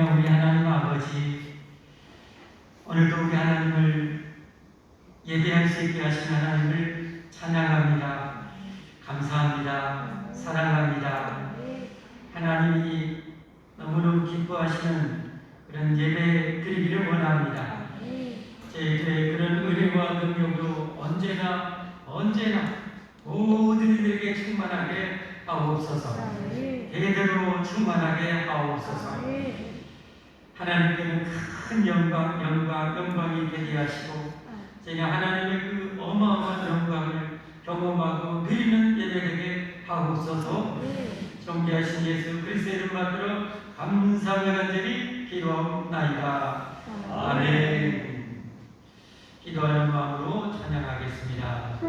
성령 우리 하나님 아버지, 오늘도 우리 하나님을 예배할 수 있게 하신 하나님을 찬양합니다. 감사합니다. 사랑합니다. 하나님이 너무너무 기뻐하시는 그런 예배 드리기를 원합니다. 저희들의 그런 은혜와 능력으로 언제나 모든 이들에게 충만하게 하옵소서. 대대로 충만하게 하옵소서. 하나님께는 큰 영광이 되게 하시고 제가 하나님의 그 어마어마한 영광을 경험하고 누리는 예배되게 하옵소서. 존귀하신 예수 그리스도의 이름 받들어 감사하며 간절히 기도하옵나이다. 아멘. 기도하는 마음으로 찬양하겠습니다.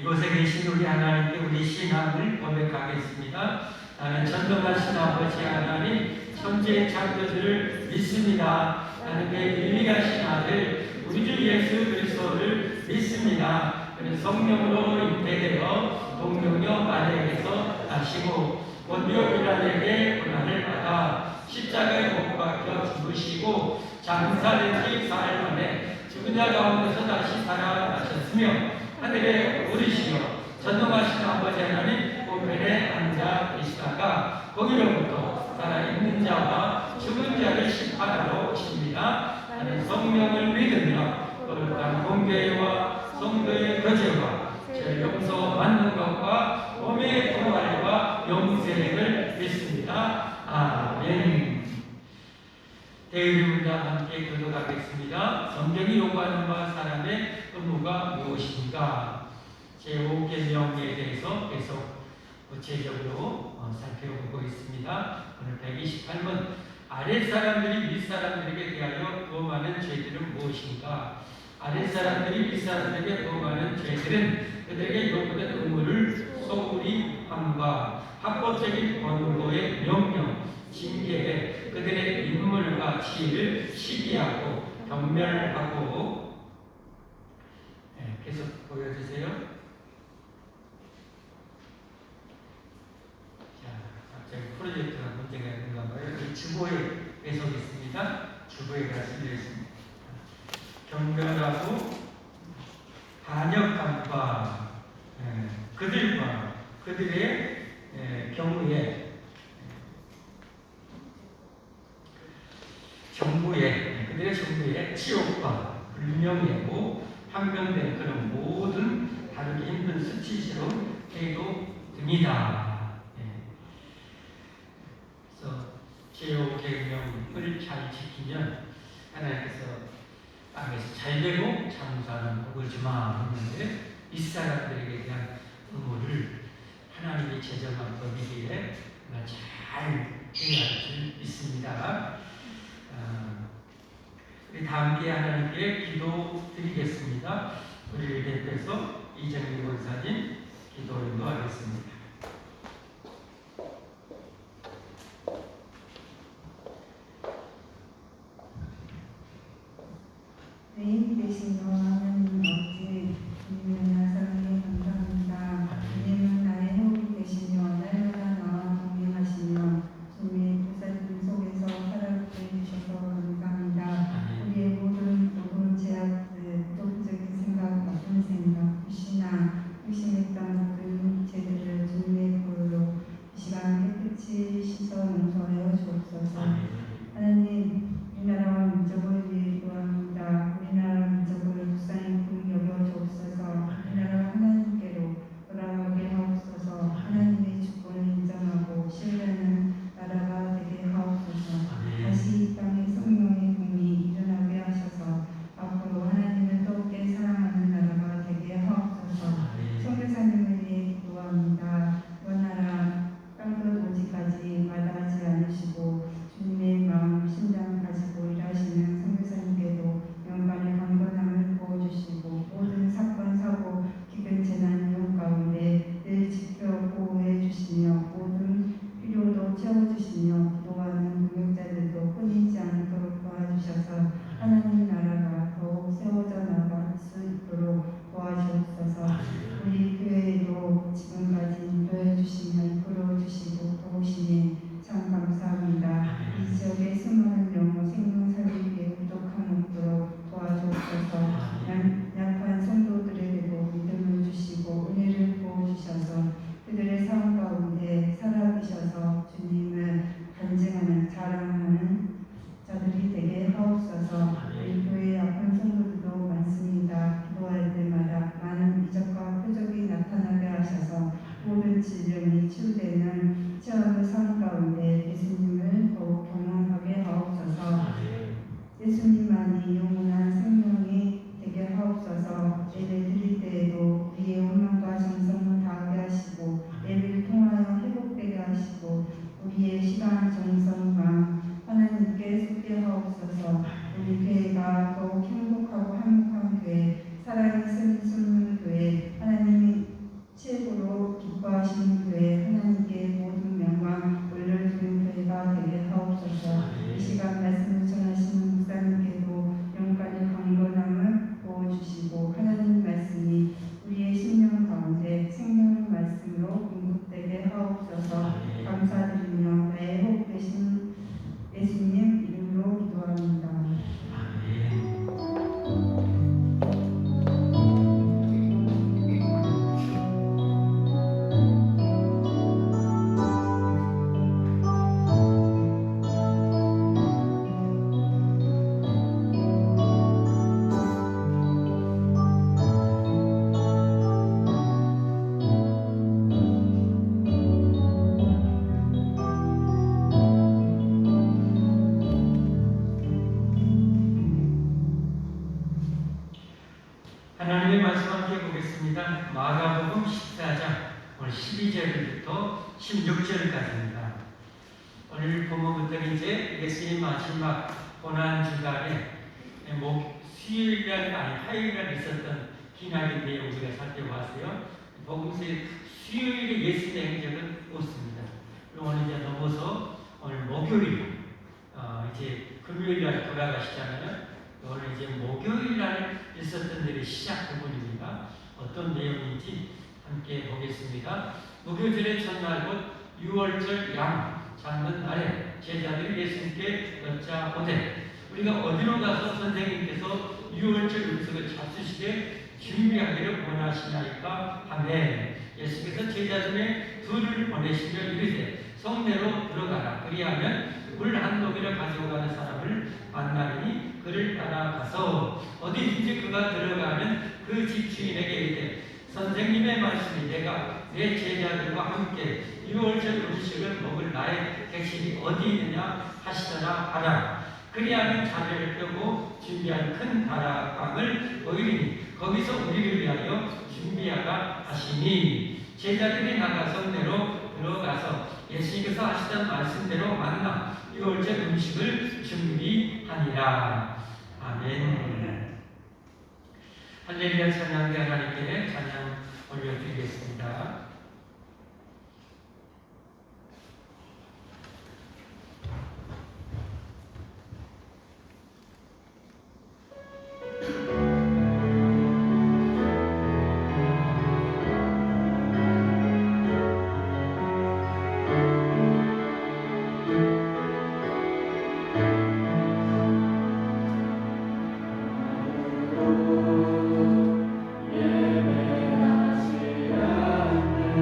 이곳에 계신 우리 하나님께 우리 신앙을 고백하겠습니다. 나는 전능하신 아버지 하나님 천지의 창조주를 믿습니다. 나는 그 유일하신 아들 우리 주 예수 그리스도를 믿습니다. 그는 성령으로 잉태되어 동정녀 마리아에게서 나시고 본디오 빌라도에게 고난을 받아 십자가에 못 박혀 죽으시고 장사된 지 사흘 만에 죽은 자 가운데서 다시 살아나셨으며 하늘에 오르시며 전능하신 아버지 하나님 보편에 앉아 계시다가 거기로부터 살아있는 자와 죽은 자를 심판하러 오십니다. 나는 성령을 믿으며 거룩한 공교회와 성도의 교제와 죄 용서 받는 것과 몸의 부활과 영생을 믿습니다. 아멘. 대의문과 함께 교독하겠습니다. 성경이 요구하는 바 사람의 의무가 무엇입니까? 제5계명에 대해서 계속 구체적으로 살펴보고 있습니다. 오늘 128번 아랫사람들이 윗사람들에게 대하여 범하는 죄들은 무엇인가? 아랫사람들이 윗사람들에게 범하는 죄들은 그들에게 요구된 의무를 소홀히 함과 합법적인 권고의 명령, 징계에 그들의 인물과 지위를 시기하고 경멸하고. 계속 보여주세요. 자, 갑자기 프로젝트가 문제가 있는가 봐요. 주보에 배석이 있습니다. 주보에가 실려 있습니다. 경멸하고 반역함과 그들과 그들의 경우에 그들의 정부에 치욕과 불명예고 항변된 그런 모든 다루기 힘든 수치스러운 태도 등이다. 그래서 제오계명을 잘 지키면 하나님께서 땅에서 잘되고 장사하는 복을 주마 했는데 이 사람들에게 대한 의무를 하나님이 제정한 법이기에 잘 행할 수 있습니다. 우리 다 함께 하나님께 기도드리겠습니다. 우리를 대표해서 이정민 권사님 기도 인도하겠습니다. 주님 되신 하나님 아버지, 주님의 사랑에 감사합니다. 주님은 나의 회복이 되시며 날마다 나와 동행하시며 주님의 부사님 속에서 살아있게 해주셔서 감사합니다. 우리의 모든 제약들, 부정적인 생각, 나쁜 생각, 불신앙, 의심했던 모든 죄들을 주님의 불로 이 시간 깨끗이 씻어 용서하여 주옵소서. 하나님, 우리나라와 민족을 위해 기도합니다. 우리나라 민족을 불쌍히 여겨 주옵소서. 우리나라 하나님께로 돌아가게 하옵소서. 하나님의 주권을 인정하고 신뢰하는 나라가 되게 하옵소서. 다시 이 땅에 성령의 공이 일어나게 하셔서 앞으로 하나님을 더욱게 사랑하는 나라가 되게 하옵소서. 선교사님을 위해 기도합니다. 그 나라 땅끝 오지까지 마다하지 않으시고 주님의 마음, 심장 가지고 일하시는 선교사님께도 영광의 강건함을 부어주시고 모든 사건, 사고, 기근, 재난, 위험 가운데 늘 지켜 보호해 주시며 모든 필요도 채워주시며 기도하는 능력자들도 끊이지 않도록 도와주셔서 하나님 나라가 더욱 세워져 나갈 수 있도록 도와주옵소서. 우리 교회에도 지금까지 인도해 주시며 이끌어 주시고 도우시니 참 감사합니다. 이 지역의 수많은 영혼 생명 살리기에 부족함 없도록 도와주옵소서. 약한 성도들에게도 믿음을 주시고 은혜를 부어주셔서 그들의 삶 가운데 살아계셔서 주님을 간증하는 자랑하는 자들이 되게 하옵소서. 우리 교회의 약한 성도들도 많습니다. 기도할 때마다 많은 이적과 표적이 나타나게 하셔서 모든 질병이 치유되는 체험의 삶 가운데 예수님을 더욱 경험하게 하옵소서. 예수님만이 영원한 생명이 되게 하옵소서. 예배 드릴 때에도 우리의 원망과 정성을 다하게 하시고 예배를 통하여 회복되게 하시고 우리의 시간, 정성, 마음 하나님께 쏟게 하옵소서. 우리 교회가 더욱 행복하고 화목한 교회, 사랑이 숨는 교회, 하나님이 최고로 기뻐하시는 교회, 하나님께 모든 영광 올려드리는 교회가 되게 하옵소서. 이 시간 말씀을 전하시는 목사님께도 영광의 강건함을 부어주시고 하나님 말씀이 우리의 심령 가운데 생명의 말씀으로 공급되게 하옵소서. 감사드리며 나의 복 되신 예수님 이름으로 기도합니다. 하나님의 말씀 함께 보겠습니다. 마가복음 14장 오늘 12절부터 16절까지입니다. 오늘 본문부터는 이제 예수님 마지막 고난주간에 수요일날 아니 화요일날 있었던 기나긴 내용 우리가 살펴봤어요. 복음서에 수요일에 예수님의 행적은 없습니다. 오늘 이제 넘어서 오늘 목요일, 이제 금요일날 돌아가시잖아요. 오늘 이제 목요일날 있었던 일의 시작 부분입니다. 어떤 내용인지 함께 보겠습니다. 목요일의 첫날 곧 6월절 양 잡는 날에 제자들이 예수님께 여짜오되 우리가 어디로 가서 선생님께서 6월절 음식을 잡수시게 준비하기를 원하시나이까 하매 예수께서 제자 중에 둘을 보내시며 이르되 성내로 들어가라. 그리하면 물 한 동이를 가지고 가는 사람을 만나리니 그를 따라가서 어디든지 그가 들어가면 그 집 주인에게 이르되 선생님의 말씀이 내가 내 제자들과 함께 6월절 음식을 먹을 나의 객실이 어디 있느냐 하시더라 하라. 그리하면 자리를 펴고 준비한 큰 다락방을 보이리니 거기서 우리를 위하여 준비하라 하시니 제자들이 나가 성내로 들어가서 예수님께서 하시던 말씀대로 만나 6월절 음식을 준비하니라. 아멘. 할렐루야. 찬양대 하나님께 찬양 올려드리겠습니다. 예배하시라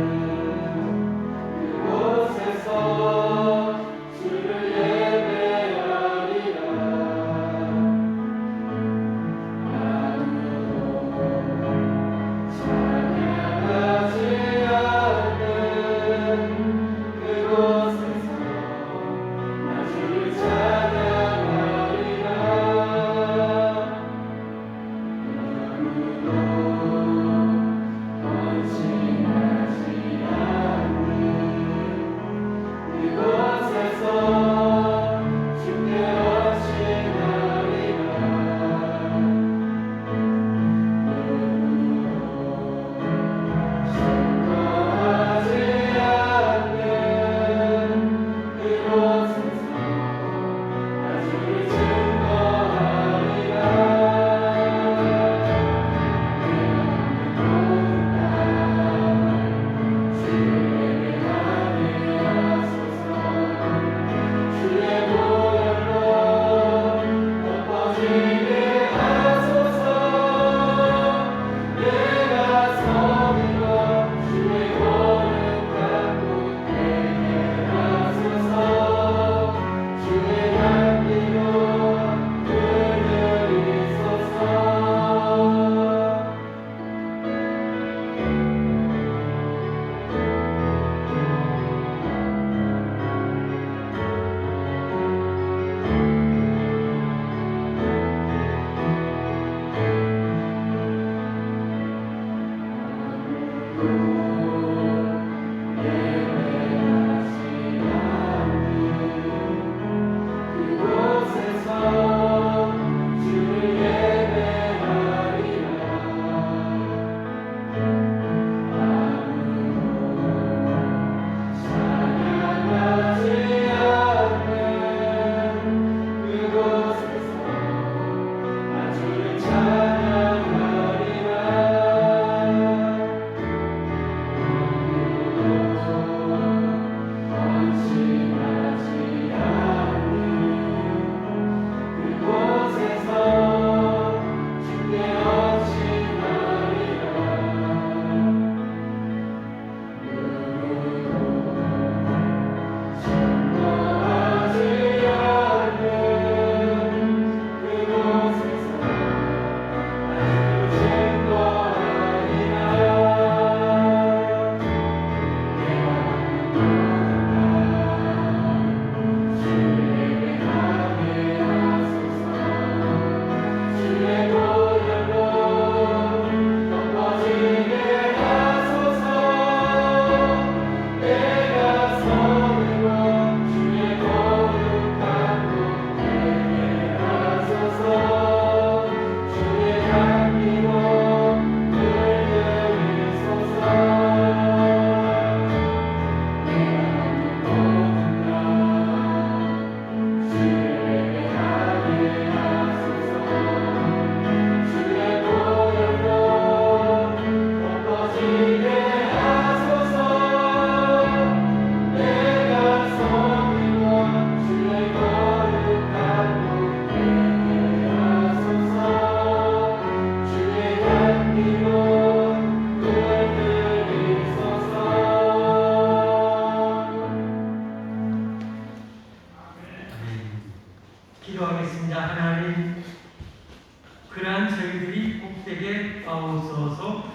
하옵소서.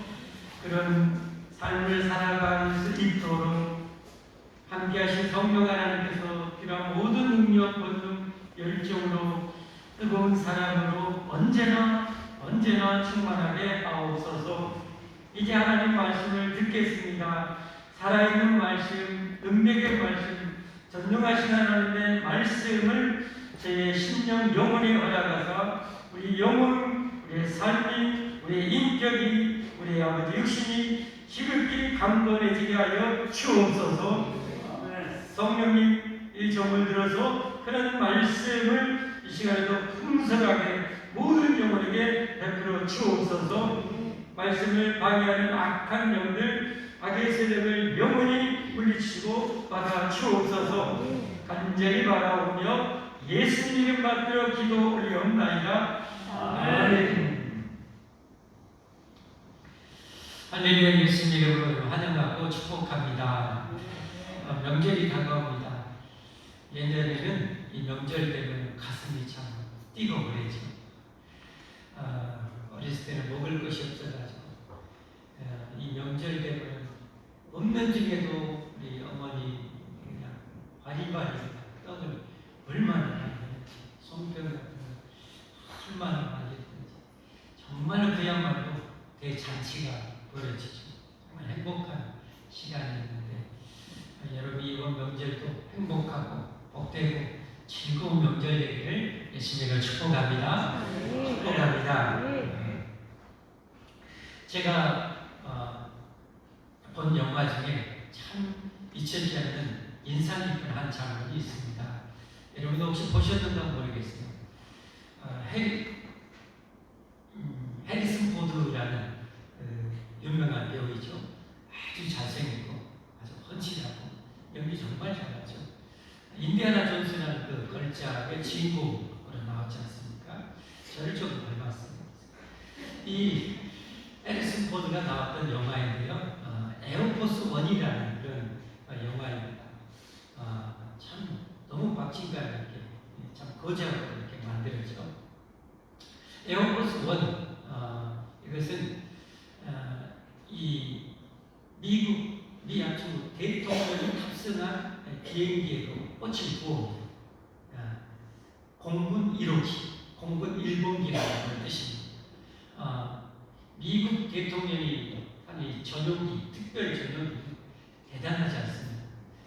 그런 삶을 살아갈 수 있도록 함께하신 성령 하나님께서 필요한 모든 능력, 본능, 열정으로 뜨거운 사랑으로 언제나 충만하게 하옵소서. 이제 하나님 말씀을 듣겠습니다. 살아있는 말씀, 능력의 말씀, 전능하신 하나님의 말씀을 제 심령 영혼에 허락하사 우리 영혼, 우리의 삶이, 우리의 인격이, 우리의 아버지 육신이 지극히 강건해지게 하여 주옵소서. 성령님 이 종을 들어서 그런 말씀을 이 시간에도 풍성하게 모든 영혼에게 베풀어 주옵소서. 말씀을 방해하는 악한 영들, 악의 세력을 영원히 물리치고 받아 주옵소서. 간절히 바라오며 예수님 이름 받들어 기도 올리옵나이다. 아멘. 할렐루야. 예수님 이름으로 환영하고 축복합니다. 명절이 다가옵니다. 예전에는 이 명절 되면 가슴이 참 뛰고 그랬죠. 어렸을 때는 먹을 것이 없어가지고 이 명절 되면 없는 중에도 우리 어머니 그냥 바리바리 떡을 얼마나 많이 했지, 송편 같은 거 얼마나 많이 했든지 정말 그야말로 대잔치가 벌어지죠. 정말 행복한 시간이었는데 여러분 이번 명절도 행복하고 복되고 즐거운 명절 되기를 예수님으로 축복합니다. 축복합니다. 제가 본 영화 중에 참 잊혀지지 않는 인상 깊은 한 장면이 있습니다. 여러분도 혹시 보셨는가 모르겠어요. 해리슨 포드라는 유명한 배우이죠. 아주 잘생기고 아주 헌칠하고 연기 정말 잘하죠. 인디아나 존스라는 그 걸작의 주인공으로 나왔지 않습니까? 저를 좀 닮았어요. 이 해리슨 포드가 나왔던 영화인데요. 에어포스 원이라는 그런 영화입니다. 참 너무 박진감 있게 참 거장으로 이렇게 만들어져. 에어포스 원 이것은 이 미 아주 대통령이 탑승한 비행기에도 꽃을 부어 공군 1호기, 공군 1번기라는 뜻입니다. 미국 대통령이 한 이 전용기, 특별 전용기 대단하지 않습니까?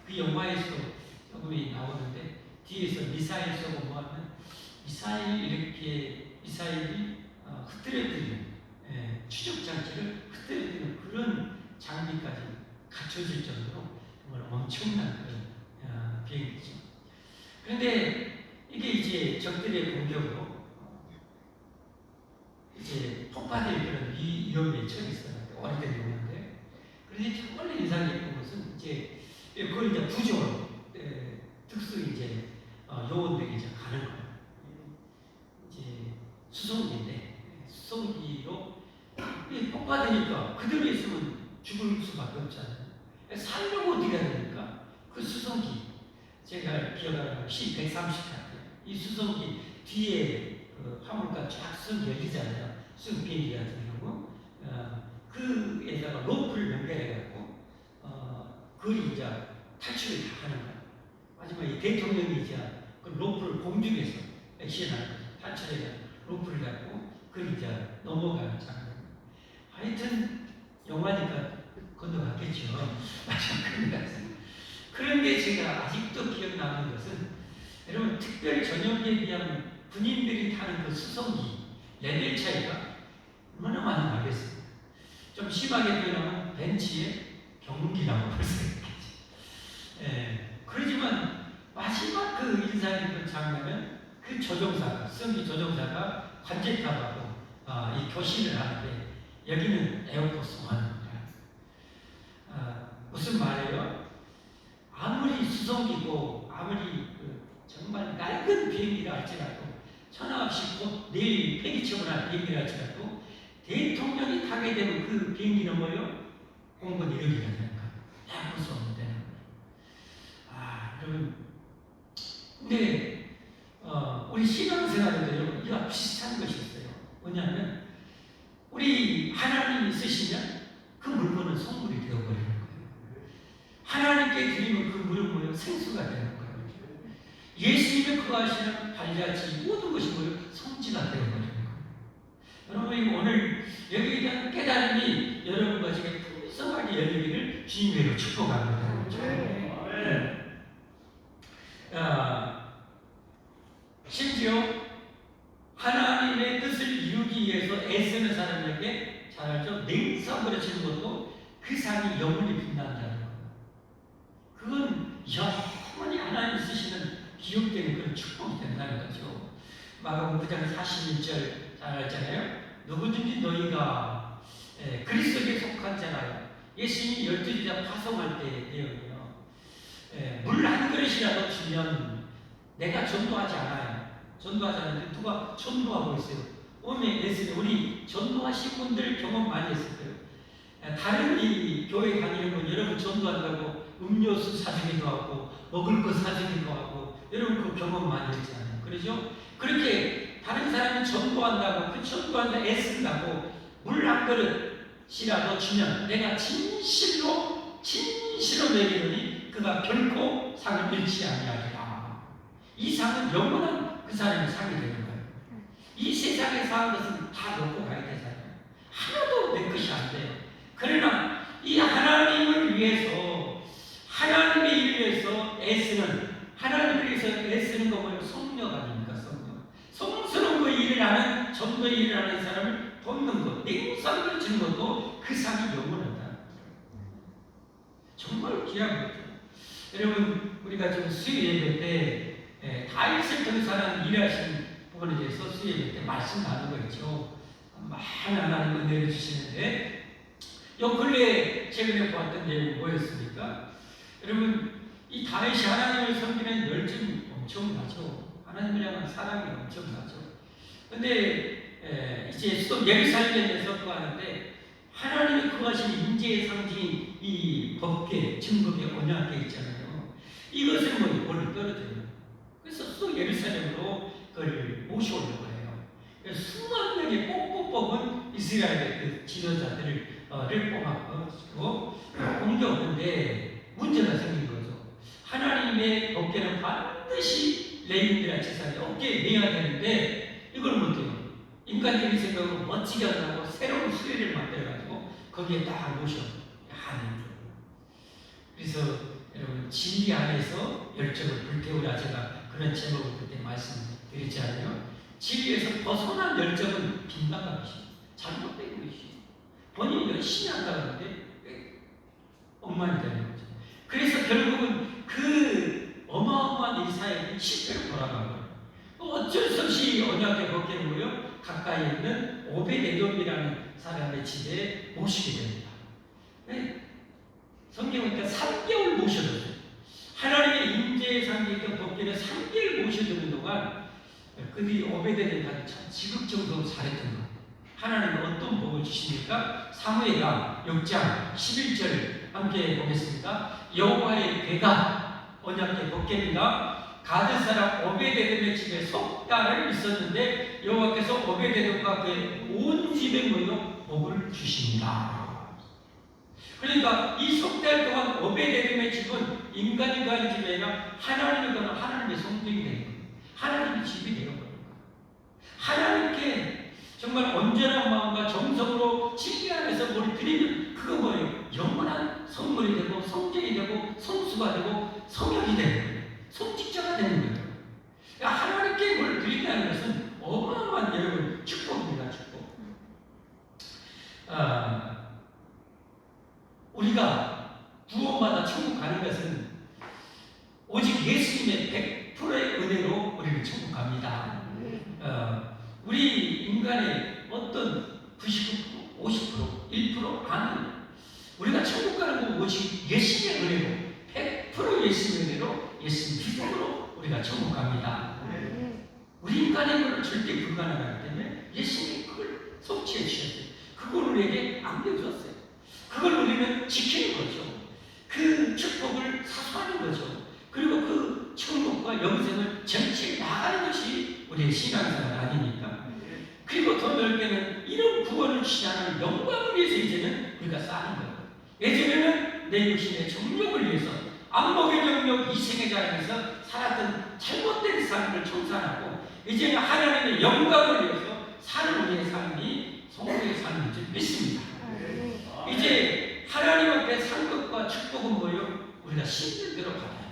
그 영화에서도 조금이 나오는데 뒤에서 미사일 쏘고 뭐하면 미사일이 흐트러뜨리는 추적 장치를 흐트러뜨리는 그런 장비까지 갖춰질 정도로 정말 엄청난 그런 비행기죠. 그런데 이게 이제 적들의 공격으로 이제 폭파될 그런 위험에 처했어요. 오래된 영화인데. 그런데 정말 인상 깊은 것은 이제 그걸 이제 부조로 특수 이제 요원들이 이제 가는 거예요. 이제 수송기인데 수송기로 폭파되니까 그대로 있으면 죽을 수밖에 없잖아요. 살려고 어떻게 해야 됩니까? 그 수송기 제가 기억하는 C-130 같아요. 이 수송기 뒤에 그 화물과 쫙 쓱 열리잖아요. 쓱 비행기 같은 경우 그에다가 로프를 연결해갖고 그걸 이제 탈출을 다 하는 거예요. 마지막에 대통령이 이제 그 로프를 공중에서 액션하는 거죠. 탈출해서 로프를 갖고 그걸 이제 넘어가는 장면. 하여튼 영화니까 건너갔겠죠. 그런데 제가 아직도 기억나는 것은 여러분 특별 전용기에 비하면 군인들이 타는 그 수송기 레벨 차이가 얼마나 많이 나겠습니까? 좀 심하게 표현하면 벤치의 경운기라고 볼 수 있겠지. 그러지만 마지막 그 인상 깊은 장면은 그 조종사가, 수송기 조종사가 관제탑하고 이 교신을 하는데 여기는 에어포스 1입니다. 무슨 말이에요? 아무리 수송기고 아무리 정말 낡은 비행기라 할지라도 천하없이 곧 내일 폐기처분할 비행기라 할지라도 대통령이 타게 되면 그 비행기는 뭐예요? 공군 1호기라니까 볼 수 없는 데는 여러분 근데 우리 신앙생활에도 여러분 이와 비슷한 것이 있어요. 뭐냐면 우리 한 하나님께 드리면 그 물은 뭐예요? 생수가 되는 거예요. 예수님의 거하시는 발자취 모든 것이 뭐예요? 성지가 되는 거예요. 여러분 오늘 여기에 대한 깨달음이 여러분과 지금 풍성하게 열리기를 주님으로 축복합니다. 심지어 하나님의 뜻을 이루기 위해서 애쓰는 사람에게 잘 알죠? 냉수함으로 치는 것도 그 상이 영원히 빛난다는 거예요. 그건 영원히 하나님 쓰시는 기억되는 그런 축복이 된다는 거죠. 마가복음 9장 41절 잘 알잖아요. 누구든지 너희가 그리스도에 속한 자라요. 예수님이 12제자 파송할 때의 내용이에요. 물 한 그릇이라도 주면 내가 전도하지 않아요. 전도하지 않는데 누가 전도하고 있어요. 오늘 예수님 우리 전도하신 분들 경험 많이 했을 거예요. 다른 이 교회 다니는 분 여러분 전도한다고 음료수 사주기도 하고 먹을 거 사주기도 하고 여러분 그 경험 많이 했잖아요. 그러죠? 그렇게 다른 사람이 전도한다고 그 전도한다 애쓴다고 물 한 그릇이라도 주면 내가 진실로 먹이노니 그가 결코 상을 잃지 아니하리라. 이 상은 영원한 그 사람의 상이 되는 거예요. 이 세상에 사는 것은 다 놓고 가야 되잖아요. 하나도 내 것이 안 돼요. 그러나 이 하나님을 위해서 하나님의 일을 위해서 애쓰는 하나님을 위해서 애쓰는 거 뭐예요? 성령 아닙니까? 성스러운 거 일을 하는 전도의 일을 하는 사람을 돕는 것, 냉수함을 주는 것도 그 상이 영원하다. 정말 귀한 거죠. 여러분 우리가 지금 수요 예배 때 다윗을 통해서 하나님 일하신 부분에 대해서 수요 예배 때 말씀 나누고 있죠. 많은 하나님 은혜를 주시는데 요 근래 최근에 보았던 내용이 뭐였습니까? 여러분 이 다윗이 하나님을 섬기는 열정이 엄청나죠. 하나님을 향한 사랑이 엄청나죠. 근데 이제 수도 예루살렘에 대해서 구하는데 하나님이 구하신 인재의 상징이 이 법궤, 증거궤, 언약궤 있잖아요. 이것을 멀리 떨어져요. 그래서 수도 예루살렘으로 그걸 모셔오려고 해요. 그래서 수만 명의 뽑은 이스라엘의 그 지도자들을 뽑아가지고 옮겨오는데 문제가 생긴 거죠. 하나님의 법궤는 반드시 레위인들의 제사에 어깨에 매야 되는데 이걸 못해요. 인간적인 생각으로 멋지게 하려고 새로운 수레를 만들어가지고 거기에 딱 모셔 하는. 그래서 여러분 진리 안에서 열정을 불태우라 제가 그런 제목을 그때 말씀드렸잖아요. 진리에서 벗어난 열정은 빗나간 것이죠. 잘못된 것이죠. 본인이 열심히 한다는데 엉망이 되는 거죠. 그래서 결국은 그 어마어마한 이 사역이 실패로 돌아간 거예요. 어쩔 수 없이 언약궤 법궤를 모여 가까이 있는 오벳에돔이라는 사람의 집에 모시게 됩니다. 성경은 그러니까 3개월 모셔뒀어요. 하나님의 임재의 상징이던 법궤를 3개월 모셔두는 동안 그들이 오벳에돔한테 참 지극정성으로 잘했던 거예요. 하나님은 어떤 복을 주십니까? 사무엘하 6장 11절 함께 보겠습니다. 여호와의 궤가 언약궤 법궤입니다. 가드 사람 오벳에돔의 집에 석 달을 있었는데 여호와께서 오벳에돔과 그의 온 집에 모여 복을 주십니다. 그러니까 이 석 달 동안 오벳에돔의 집은 인간이 가는 집이 아니라 하나님이 가는 하나님의 성전이 되는 거예요. 하나님의 집이 되는 거예요. 하나님께 정말 온전한 마음과 정성으로 진리 안에서 뭘 드리면 그거 뭐예요? 영원한 선물이 되고 성전이 되고 성수가 되고 성역이 되는 거예요. 성직자가 되는 거예요. 그러니까 하나님께 뭘 드린다는 것은 어마어마한 여러분 축복입니다. 축복. 우리가 구원받아 천국 가는 것은 오직 예수님의 100%의 은혜로 우리를 천국 갑니다. 우리 인간의 어떤 99%, 50%, 1% 아는 우리가 천국 가는 건 오직 예수님의 은혜로 100% 예수님의 은혜로 예수님 기쁨으로 우리가 천국 갑니다. 우리 인간의 것은 절대 불가능하기 때문에 예수님이 그걸 성취해 주셨어요. 그걸 우리에게 안겨주었어요. 그걸 우리는 지키는 거죠. 그 축복을 사수하는 거죠. 그리고 그 천국과 영생을 전체에 나가는 것이 우리의 신앙생활 아닙니까? 그리고 더 넓게는 이런 구원을 주신 하나님 영광을 위해서 이제는 우리가 싸는 거예요. 예전에는 내 육신의 정욕을 위해서 안목의 영역 이생의 자리에서 살았던 잘못된 삶을 청산하고 이제는 하나님의 영광을 위해서 사는 우리의 삶이 성도의 삶인 줄 믿습니다. 이제 하나님 앞에 산 것과 축복은 뭐예요? 우리가 신된 대로 받아요.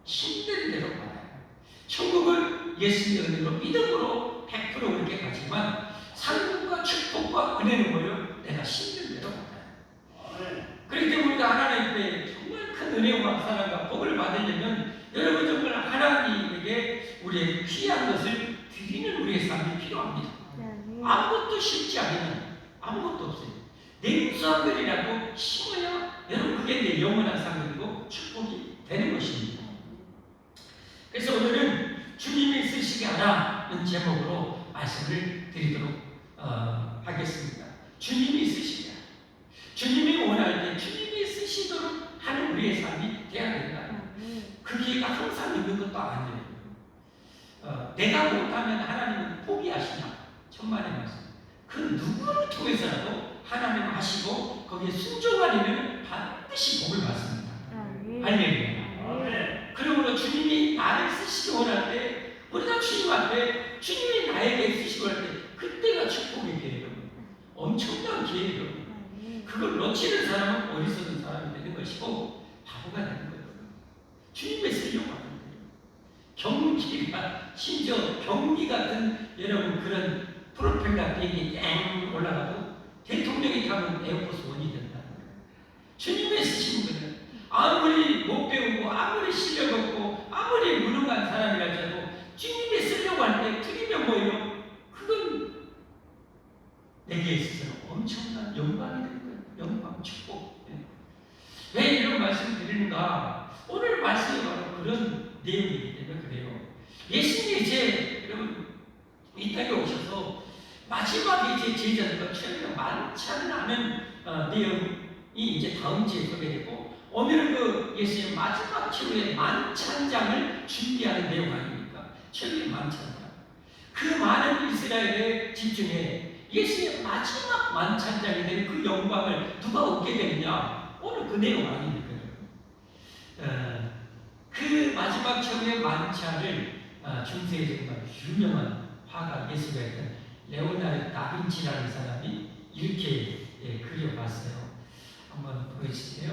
신된 대로 받아요. 천국을 예수님의 은혜로 믿음으로 100% 그렇게 가지만 상급과 축복과 은혜는 뭐예요? 내가 신된 대로 받아요. 그렇기 때문에 우리가 하나님 앞에 정말 큰 은혜와 사랑과 복을 받으려면 여러분 정말 하나님에게 우리의 귀한 것을 드리는 우리의 삶이 필요합니다. 아무것도 쉽지 않으면 아무것도 없어요. 내 무상들이라도 심어야 여러분 그게 내 영원한 상급이고 축복이 되는 것입니다. 그래서 오늘은 주님이 쓰시게 하라는 제목으로 말씀을 드리도록 하겠습니다. 주님이 쓰시게 하라. 주님이 원할 때 주님이 쓰시도록 하는 우리의 삶이 되어야 된다. 그 기회가 항상 있는 것도 아니에요. 내가 못하면 하나님은 포기하시나? 천만의 말씀. 그 누구를 통해서라도 하나님 하시고 거기에 순종하려면 반드시 복을 받습니다. 할렐루야. 그러므로 주님이 나를 쓰시기 원할 때 우리가 주님 앞에 주님이 나에게 쓰시기 원할 때 그때가 축복의 기회예요. 엄청난 기회예요. 그걸 놓치는 사람은 어리석은 사람이 되는 것이고 바보가 되는 거예요. 주님의 쓰려고 하는 거예요. 경기가 심지어 경기 같은 여러분 그런 프로펠러 비행기 땡 올라가도 대통령이 타면 에어포스 1이 된다는 거예요. 주님의 쓰시는 거예요. 아무리 못 배우고 아무리 실력 없고 아무리 무능한 사람이라도 주님이 쓰려고 할 때 틀리면 뭐예요? 그건 내게 있어서는 엄청난 영광이 되는 거예요. 영광, 축복. 왜 이런 말씀을 드리는가? 오늘 말씀이 바로 그런 내용이기 때문에 그래요. 예수님이 이제 여러분 이 땅에 오셔서 마지막에 이제 제자들과 최후의 만찬하는 내용이 이제 다음 주에 소개되고 오늘은 그 예수님의 마지막 최후의 만찬장을 준비하는 내용 아닙니까? 최후의 만찬장. 그 많은 이스라엘의 집중에 예수의 마지막 만찬장이 되는 그 영광을 누가 얻게 되느냐? 오늘 그 내용 아닙니까? 그 마지막 최후의 만찬을 중세의 정말 유명한 화가 예술가 있던 레오나르도 다빈치라는 사람이 이렇게 그려봤어요. 한번 보여주세요.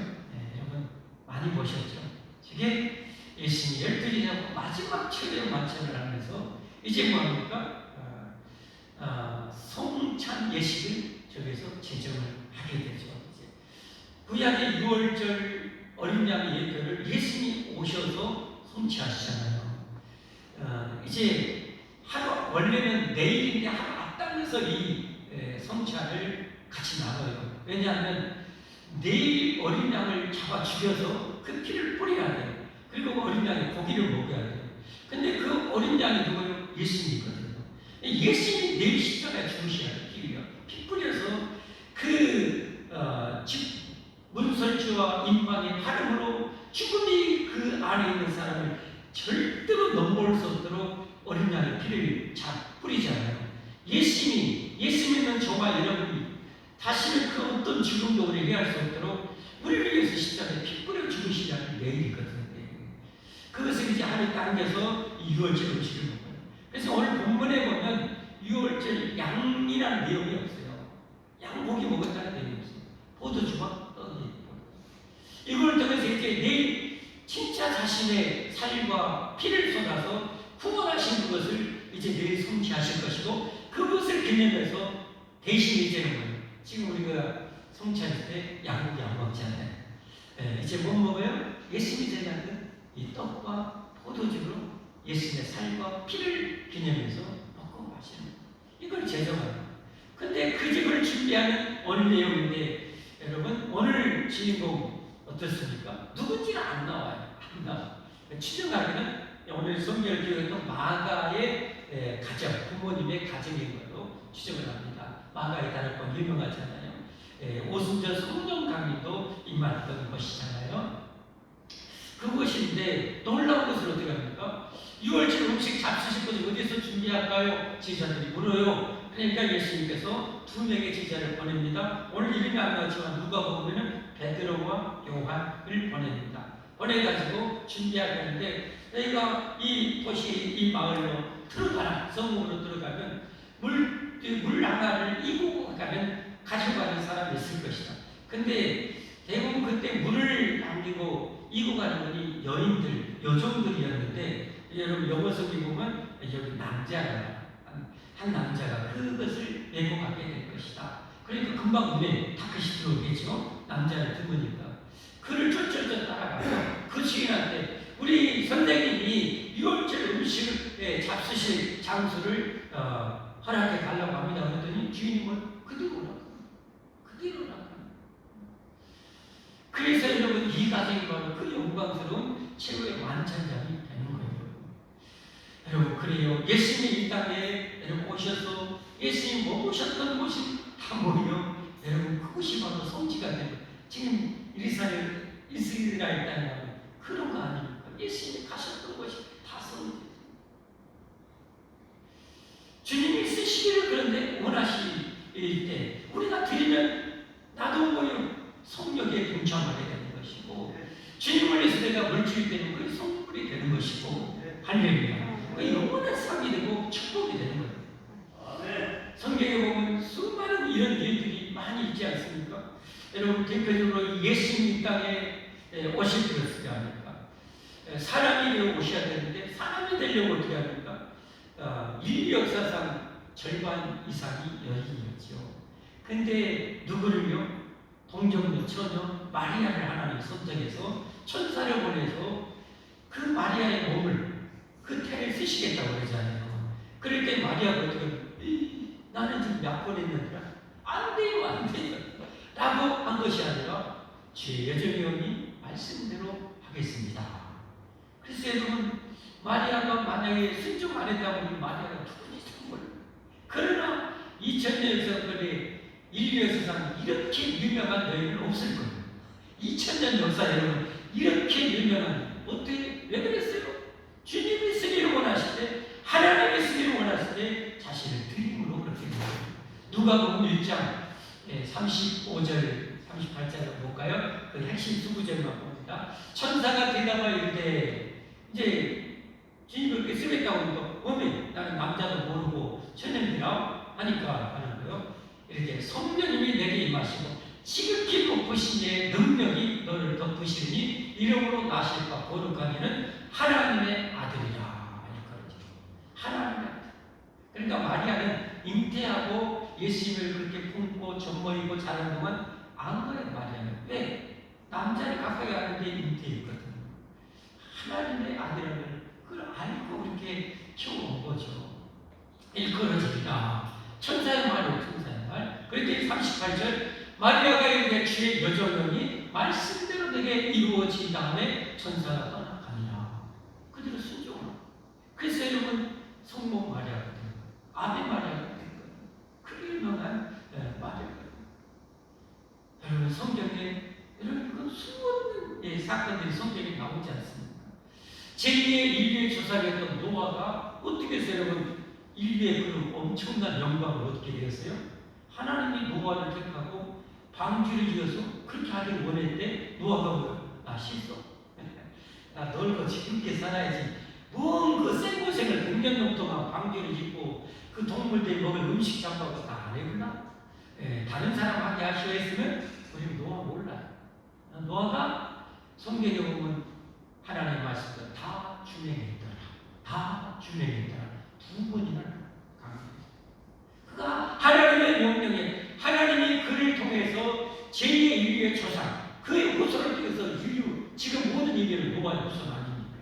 여러분 많이 보셨죠? 저게 예수님이 12제자 마지막 최후의 만찬을 하면서 이제 뭐합니까? 성찬 예식을 저기서 제정을 하게 되죠. 이제 구약의 6월절 어린 양의 예표를 예수님이 오셔서 성취하시잖아요. 이제 하루 원래는 내일인데 하루 앞당겨서 이 성찬을 같이 나눠요. 왜냐하면 내일 어린 양을 잡아 죽여서 그 피를 뿌려야 돼요. 그리고 어린 양이 고기를 먹어야 돼요. 근데 그 어린 양이 누구예요? 예수님이거든요. 예수님이 내일 십자가에 죽으셔야 돼요. 피 뿌려서 그 문설주와 임방의 활음으로 죽음이 그 안에 있는 사람을 절대로 넘볼 수 없도록 어린 양의 피를 뿌리잖아요. 예수님은 저와 여러분이 다시는 그 어떤 죽음도 우리 해할 수 없도록 우리를 위해서 십자가에 피 뿌려 죽으시라는 내일이거든요. 그것을 이제 하루 당겨서 6월절 음식을 먹어요. 그래서 오늘 본문에 보면 6월절 양이라는 내용이 없어요. 양고기 먹었다는 내용이 없어요. 포도주와 떡이 이걸 통해서 이제 내일 진짜 자신의 살과 피를 쏟아서 구원하신 그것을 이제 내일 성취하실 것이고 그것을 기념해서 대신 이제는 뭐예요? 지금 우리가 성취할 때 양고기 안 먹잖아요. 이제 뭐 먹어요? 예수님이 제자는 이 떡과 포도주로 예수님의 살과 피를 기념해서 먹고 마시는 이걸 제정하는. 근데 그 집을 준비하는 오늘 내용인데 여러분 오늘 주인공 어떻습니까? 누군지는 안 나와요. 안 나와. 추정하기는 오늘 성경을 기록했던 마가의 가정, 부모님의 가정인 걸로 추정을 합니다. 마가의 다락방 유명하잖아요. 오순절 성령 강림도 임했던 것이잖아요. 그것인데 놀라운 것을 어떻게 합니까? 6월절 음식 잡수실 것을 어디서 준비할까요? 제자들이 물어요. 그러니까 예수님께서 2명의 제자를 보냅니다. 오늘 이름이 안 나왔지만 누가 보면은 베드로와 요한을 보냅니다. 보내가지고 준비하려는데 저희가 이 도시, 이 마을로 들어가나, 성공으로 들어가면 물 하나를 이고 가면 가져가는 사람이 있을 것이다. 근데 대부분 그때 물을 남기고 이고 가는 분이 여인들, 여종들이었는데, 여러분 영어석에 보면 여기 남자가, 한 남자가 그것을 메고 가게 될 것이다. 그러니까 금방 눈에 다크시 들어오겠죠. 남자를 두고니까. 그를 쫓쫓 따라가서 그 주인한테 우리 선생님이 6월절 음식을 잡수실 장소를 허락해 달라고 합니다. 그랬더니 주인님은 그대로라고. 그래서 여러분 이 가정이 바로 그 영광스러운 최고의 완전장이 되는 거예요. 여러분 그래요. 예수님이 이 땅에 여러분 오셔서 예수님 못 오셨던 곳이 다 모여 여러분 그곳이 바로 성지가 되고 지금 이스라엘 땅이라면 그런 거 아닙니까? 예수님이 가셨던 곳이 다 성지. 주님이 쓰시기를 그런데 원하실 때 우리가 드리면 나도 모여 성령에 동참하게 되는 것이고 주님을 위해서 내가 물질이 되는 것이 성물이 되는 것이고 할렐루야. 영원한 삶이 되고 축복이 되는 거예요. 성경에 보면 수많은 이런 일들이 많이 있지 않습니까? 여러분 대표적으로 예수님 이 땅에 오실 때 어떻게 합니까? 사람이 되어 오셔야 되는데 사람이 되려고 어떻게 합니까? 인류 역사상 절반 이상이 여인이었죠. 근데 누구를요? 동정녀 처녀 마리아를 하나님 선정해서 천사를 보내서 그 마리아의 몸을 그 태를 쓰시겠다고 그러잖아요. 그럴 때 마리아가 어떻게 나는 지금 몇 번 했는데 안 돼요 라고 한 것이 아니라 제 여정이 말씀대로 하겠습니다. 그래서 여러분 마리아가 만약에 순종 안 했다고 마리아가 누구니 정말. 그러나 2000년 역사권에 인류 역사상 이렇게 유명한 여인은 없을 거예요. 2000년 역사 여러분 이렇게 유명한 어떻게 왜 그랬어요? 주님이 쓰기를 원하실 때 하나님이 쓰기를 원하실 때 자신을 드림으로 그렇게 해요. 누가복음 1장 35절 38절을 볼까요? 그 핵심 두 구절만 봅니다. 천사가 대답하여 이르되 이제 주님이 그렇게 쓰겠다고 하니까 어메 나는 남자도 모르고 처녀이라 하니까 하는 거예요. 이렇게 성령님이 내게 임하시고 지극히 높으신 이의 능력이 너를 덮으시니 이름으로 나실 바 거룩하니는 하나님의 아들이라. 하나님의 아들. 그러니까 마리아는 잉태하고 예수님을 그렇게 품고 젖먹이고 자란 동안 안 거예요. 마리아는. 왜? 남자를 가까이 하는데 잉태했거든요. 하나님의 아들을 그걸 알고 그렇게 키워온 거죠. 일컬어집니다. 천사의 말이에요. 천사의 말. 그랬더니 38절 마리아가 이르되 주의 여정령이 말씀대로 내게 이루어진 다음에 천사가 떠나가니라. 그대로 순종하라. 그래서 여러분 성모 마리아가 된 거예요. 아베 마리아가 된 거예요. 그 유명한 마리아가. 여러분 성경에 여러분 그건 수많은 사건들이 성경에 나오지 않습니까? 제2의 인류의 조상이었던 노아가 어떻게 해서 여러분 인류의 그 엄청난 영광을 얻게 되었어요? 하나님이 노아를 택하고 방주를 지어서 그렇게 하기를 원했는데 노아가 뭐요? 나 실수. 나 널고 지금께 살아야지. 뭔 그 생고생을 100년 넘도록 방주를 짓고 그 동물들이 먹을 음식 잡아서 다 안 해구나. 다른 사람 하게 하시오 했으면 우리 노아 몰라요. 노아가 성경에 보면 하나님 말씀도 다 준행했더라. 다 준행했더라. 2번이나 강조했어요. 그가 하나님의 명령에 하나님이 그를 통해서 제2의 인류의 조상 그의 후손을 통해서 인류 지금 모든 인류를 노아의 후손 아닙니까?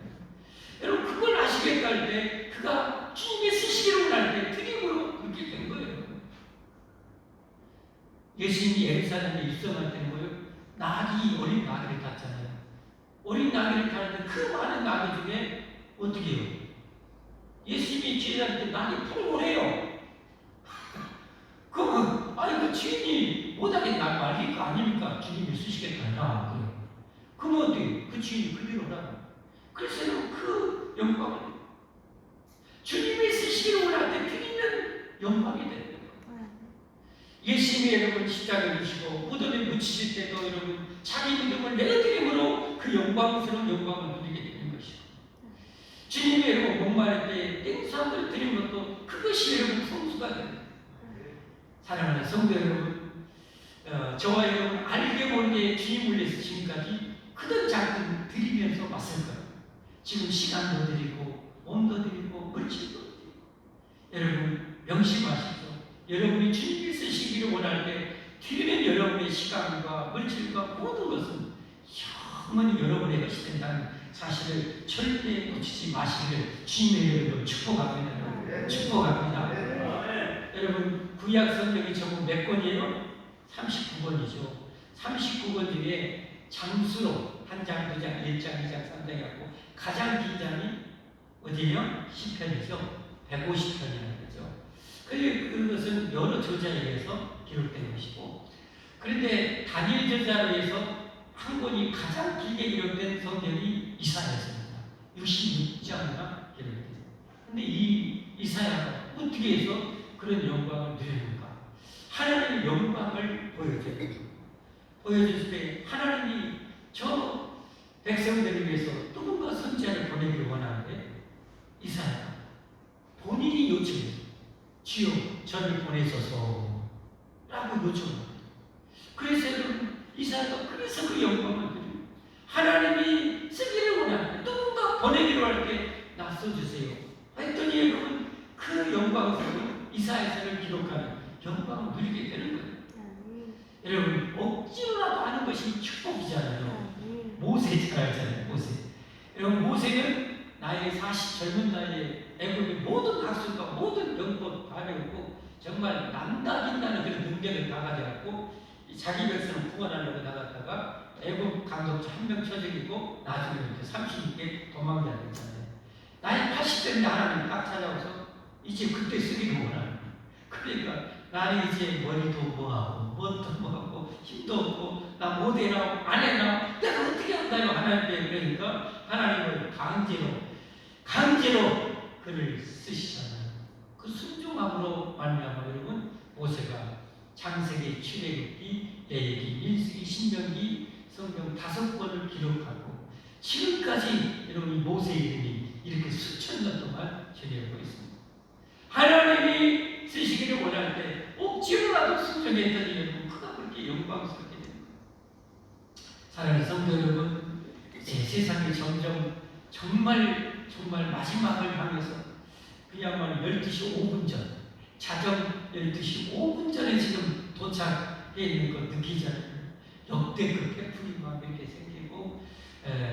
여러분 그걸 아시겠다 할 때 그가 주님의 쓰시기를 원할 때 드림으로 그렇게 된 거예요. 예수님이 예루살렘에 입성할 때는 뭐예요? 어린 나귀를 탔잖아요. 어린 나귀를 타는데 그 많은 나귀 중에 어떻게 해요? 예수님이 주인할 때 나귀 풍물해요. 그러면 아니 그 주인이 못하게 날 말릴 거 아닙니까? 주님이 쓰시겠다. 그러면 어떻게 그 주인이 그대로라. 그래서 그 영광을 주님이 쓰시기를 원할 때 드리는 영광이 되는 거예요. 예수님 예수님이 여러분 십자가를 지시고 무덤에 묻히실 때도 여러분 자기 믿음을 내어드림으로 그 영광스러운 영광을 누리게 되는 것이고, 주님이 여러분 목마를 때 땡수함을 드리는 것도 그것이 여러분 성수가 됩니다. 사랑하는 성도 여러분, 저와 여러분 알게 모르게 주님을 위해서 지금까지 크든 작든 드리면서 왔을 거예요. 지금 시간도 드리고 몸도 드리고 물질도 드리고. 여러분 명심하십시오. 여러분이 주님이 쓰시기를 원할 때 드리는 여러분의 시간과 물질과 모든 것은 영원히 여러분의 것이 된다는 사실을 절대 놓치지 마시기를 주님의 이름으로 축복합니다. 축복합니다. 여러분 구약 성경이 전부 몇 권이에요? 39권이죠. 39권 중에 장수로 한 장, 두 장, 1장, 2장, 3장 해갖고 가장 긴 장이 어디에요? 10편이죠. 150편이라는 거죠. 그것은 여러 저자에 의해서 기록된 것이고, 그런데 다니엘 저자에 의해서 한 권이 가장 길게 기록된 성경이 이사야서입니다. 66장이나 기록됐어요. 그런데 이 이사야가 어떻게 해서 그런 영광을 누리는가? 하나님의 영광을 보여줄 때 하나님이 저 백성들을 위해서 누군가 선지자를 보내기를 원하는데 이사야가 본인이 요청해서 주여 저를 보내소서 라고 요청합니다. 그래서 여러분 이사야가 그래서 그 영광을 드립니다. 하나님이 쓰기를 원하는데 누군가 보내기를 할 때 나 써주세요 했더니 여러분 그 영광스러운 이사야서를 기록하는 영광을 누리게 되는 거예요. 여러분 억지로라도 하는 것이 축복이잖아요. 모세 잘 알잖아요. 모세. 여러분 모세는 나이 40 젊은 나이에 애굽의 모든 학술과 모든 연법 다 배우고 정말 남다긴다는 그런 능력을 다 가져갖고 자기 백성을 구원하려고 나갔다가 애굽 감독자 한 명 처적이고 나중에 이렇게 36개 도망자가 있잖아요. 나이 80대인데 하나님 딱 찾아와서 이제 그때 쓰기를 원하는 거예요. 그러니까 나는 이제 머리도 뭐하고 뭣도 뭐하고 힘도 없고 나 못해나 안 해나 내가 어떻게 한다요 하나님께. 그러니까 하나님을 강제로 글을 쓰시잖아요. 그 순종함으로 말미암아 여러분 모세가 창세기, 출애굽기, 레위기, 민수기, 신명기 성경 5권을 기록하고 지금까지 여러분 이 모세의 이름이 이렇게 수천 년 동안 전해오고 있습니다. 하나님이 쓰시기를 원할 때 억지로라도 순종했더니 여러분 그가 그렇게 영광스럽게 됩니다. 사랑하는 성도 여러분, 세상이 점점 정말 마지막을 향해서 그야말로 12시 5분 전, 자정 12시 5분 전에 지금 도착해 있는 거 느끼잖아요. 역대급 태풍이 막 이렇게 생기고,